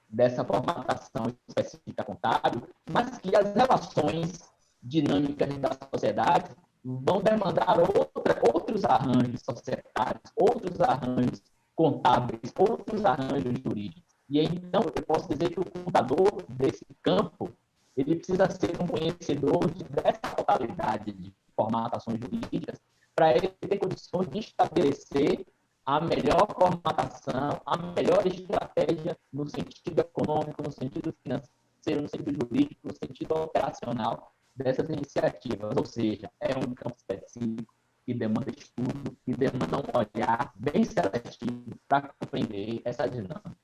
dessa formatação específica contábil, mas que as relações dinâmicas da sociedade vão demandar outros arranjos societários, outros arranjos contábeis, outros arranjos jurídicos. E aí, então, eu posso dizer que o contador desse campo, ele precisa ser um conhecedor dessa totalidade de formatações jurídicas para ele ter condições de estabelecer a melhor formatação, a melhor estratégia no sentido econômico, no sentido financeiro, no sentido jurídico, no sentido operacional dessas iniciativas. Ou seja, é um campo específico que demanda estudo, que demanda um olhar bem seletivo para compreender essa dinâmica.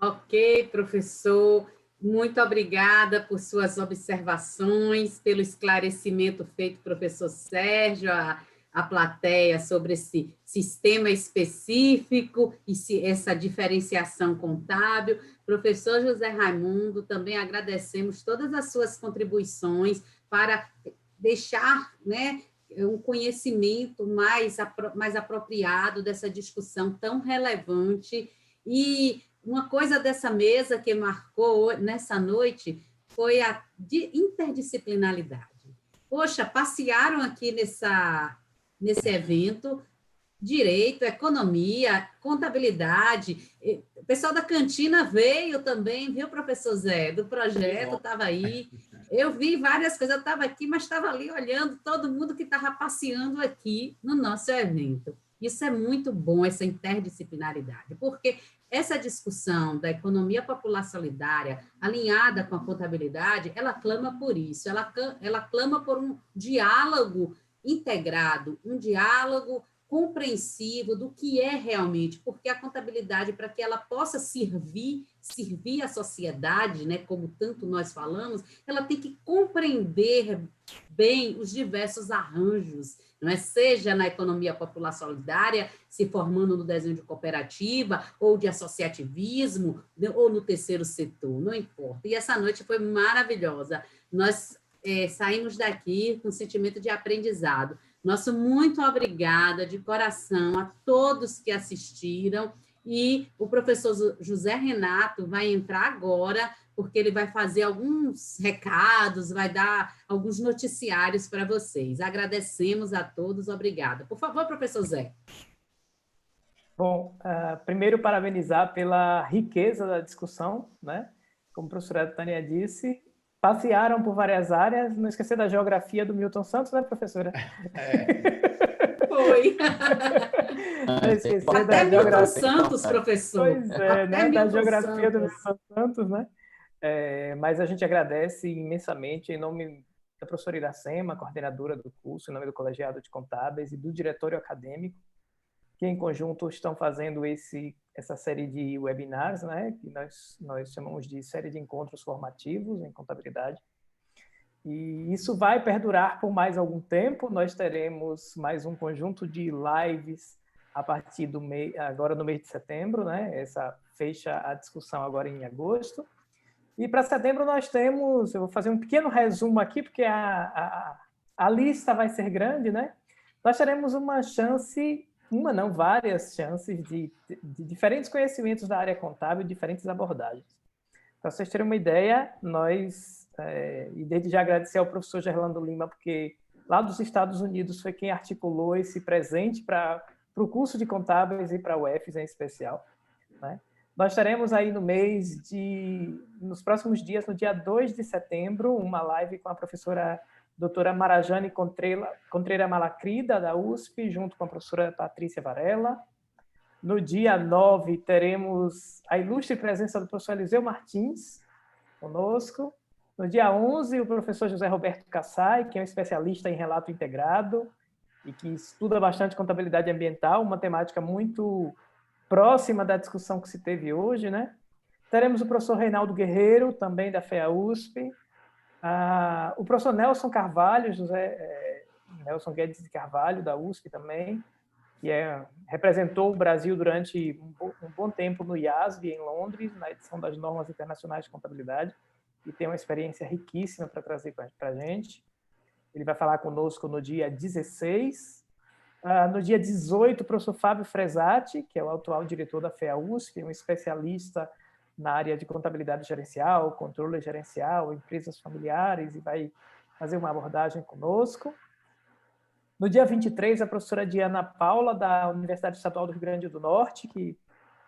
Ok, professor. Muito obrigada por suas observações, pelo esclarecimento feito, professor Sérgio, a plateia sobre esse sistema específico e essa diferenciação contábil. Professor José Raimundo, também agradecemos todas as suas contribuições para deixar, né, um conhecimento mais apropriado dessa discussão tão relevante. E uma coisa dessa mesa que marcou nessa noite foi a interdisciplinaridade. Poxa, passearam aqui nesse evento, direito, economia, contabilidade. O pessoal da cantina veio também, viu, professor Zé? Do projeto, estava aí. Eu vi várias coisas, eu estava aqui, mas estava ali olhando todo mundo que estava passeando aqui no nosso evento. Isso é muito bom, essa interdisciplinaridade, porque essa discussão da economia popular solidária, alinhada com a contabilidade, ela clama por isso, ela clama por um diálogo integrado, um diálogo compreensivo do que é realmente, porque a contabilidade, para que ela possa servir à sociedade, né, como tanto nós falamos, ela tem que compreender bem os diversos arranjos, não é? Seja na economia popular solidária, se formando no desenho de cooperativa, ou de associativismo, ou no terceiro setor, não importa. E essa noite foi maravilhosa. Nós saímos daqui com um sentimento de aprendizado. Nosso muito obrigada de coração a todos que assistiram, e o professor José Renato vai entrar agora, porque ele vai fazer alguns recados, vai dar alguns noticiários para vocês. Agradecemos a todos, obrigada. Por favor, professor Zé. Bom, primeiro parabenizar pela riqueza da discussão, né? Como a professora Tânia disse, passearam por várias áreas, não esquecer da geografia do Milton Santos, né, professora? Foi. Não esquecer Até da Milton geografia. Santos, professor. Pois é, né? Da geografia do Santos. Milton Santos, né? Mas a gente agradece imensamente em nome da professora Iracema, coordenadora do curso, em nome do Colegiado de Contábeis e do Diretório Acadêmico, que em conjunto estão fazendo essa série de webinars, né, que nós chamamos de série de encontros formativos em contabilidade. E isso vai perdurar por mais algum tempo. Nós teremos mais um conjunto de lives a partir agora no mês de setembro, né? Essa fecha a discussão agora em agosto. E para setembro nós temos, eu vou fazer um pequeno resumo aqui, porque a lista vai ser grande, né? Nós teremos várias chances de diferentes conhecimentos da área contábil, diferentes abordagens. Para vocês terem uma ideia, e desde já agradecer ao professor Gerlando Lima, porque lá dos Estados Unidos foi quem articulou esse presente para o curso de contábeis e para a UFES em especial, né? Nós teremos aí nos próximos dias, no dia 2 de setembro, uma live com a professora doutora Marajane Contreira Malacrida, da USP, junto com a professora Patrícia Varela. No dia 9, teremos a ilustre presença do professor Eliseu Martins conosco. No dia 11, o professor José Roberto Kassai, que é um especialista em relato integrado e que estuda bastante contabilidade ambiental, uma temática muito próxima da discussão que se teve hoje, né? Teremos o professor Reinaldo Guerreiro, também da FEA-USP, o professor Nelson Carvalho, Nelson Guedes de Carvalho, da USP também, que representou o Brasil durante um bom tempo no IASB, em Londres, na edição das Normas Internacionais de Contabilidade, e tem uma experiência riquíssima para trazer para a gente. Ele vai falar conosco no dia 16. No dia 18, o professor Fábio Fresati, que é o atual diretor da FEA-USP, um especialista na área de contabilidade gerencial, controle gerencial, empresas familiares, e vai fazer uma abordagem conosco. No dia 23, a professora Diana Paula, da Universidade Estadual do Rio Grande do Norte, que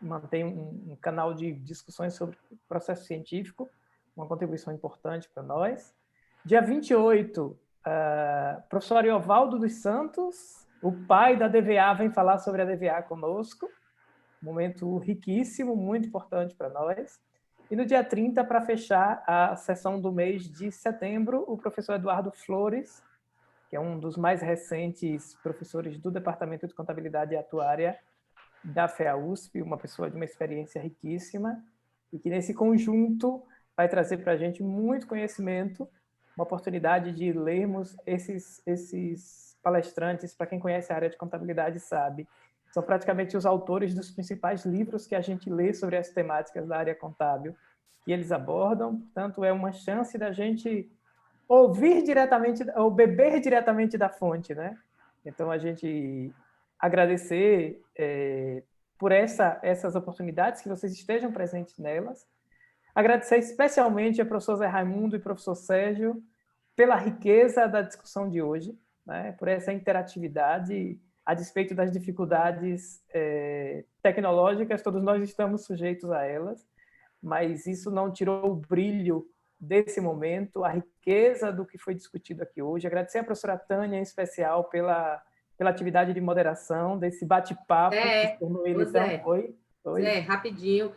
mantém um canal de discussões sobre processo científico, uma contribuição importante para nós. Dia 28, professor Ariovaldo dos Santos, o pai da DVA, vem falar sobre a DVA conosco, momento riquíssimo, muito importante para nós. E no dia 30, para fechar a sessão do mês de setembro, o professor Eduardo Flores, que é um dos mais recentes professores do Departamento de Contabilidade e Atuária da FEA-USP, uma pessoa de uma experiência riquíssima, e que nesse conjunto vai trazer para a gente muito conhecimento, uma oportunidade de lermos esses palestrantes. Para quem conhece a área de contabilidade sabe, são praticamente os autores dos principais livros que a gente lê sobre as temáticas da área contábil que eles abordam. Portanto, é uma chance da gente ouvir diretamente, ou beber diretamente da fonte, né? Então, a gente agradecer por essas oportunidades, que vocês estejam presentes nelas. Agradecer especialmente ao professor Zé Raimundo e professor Sérgio pela riqueza da discussão de hoje, né? Por essa interatividade, a despeito das dificuldades tecnológicas, todos nós estamos sujeitos a elas, mas isso não tirou o brilho desse momento, a riqueza do que foi discutido aqui hoje. Agradecer à professora Tânia, em especial, pela atividade de moderação, desse bate-papo. Que tornou ele tão... Oi? Zé, rapidinho.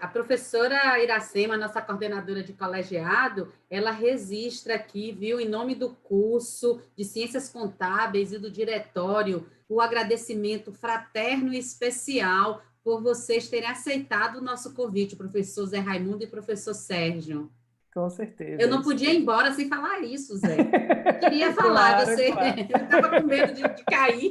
A professora Iracema, nossa coordenadora de colegiado, ela registra aqui, viu, em nome do curso de Ciências Contábeis e do diretório, o agradecimento fraterno e especial por vocês terem aceitado o nosso convite, o professor Zé Raimundo e o professor Sérgio. Com certeza. Eu não podia ir embora sem falar isso, Zé. Eu queria falar, claro, você claro. estava com medo de cair.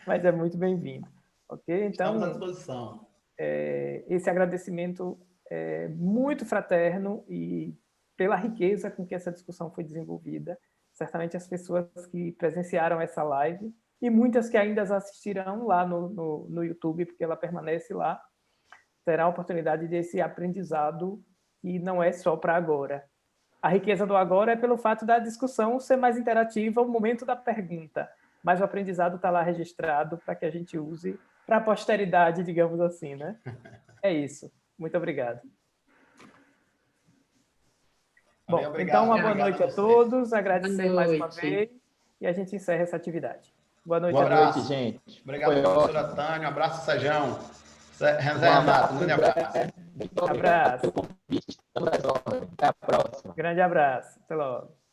Mas é muito bem-vindo. Ok? Então, estamos à disposição. Esse agradecimento é muito fraterno e pela riqueza com que essa discussão foi desenvolvida. Certamente as pessoas que presenciaram essa live e muitas que ainda assistirão lá no YouTube, porque ela permanece lá, terá a oportunidade desse aprendizado que não é só para agora. A riqueza do agora é pelo fato da discussão ser mais interativa, o momento da pergunta, mas o aprendizado está lá registrado para que a gente use para a posteridade, digamos assim, né? É isso. Muito obrigado. Bom, obrigado, então uma boa noite a todos, agradecer mais uma vez e a gente encerra essa atividade. Boa noite a todos, gente. Obrigado, professora Tânia. Um abraço, Sérgio. Renato, um grande abraço. Abraço. Até a próxima. Grande abraço. Até logo.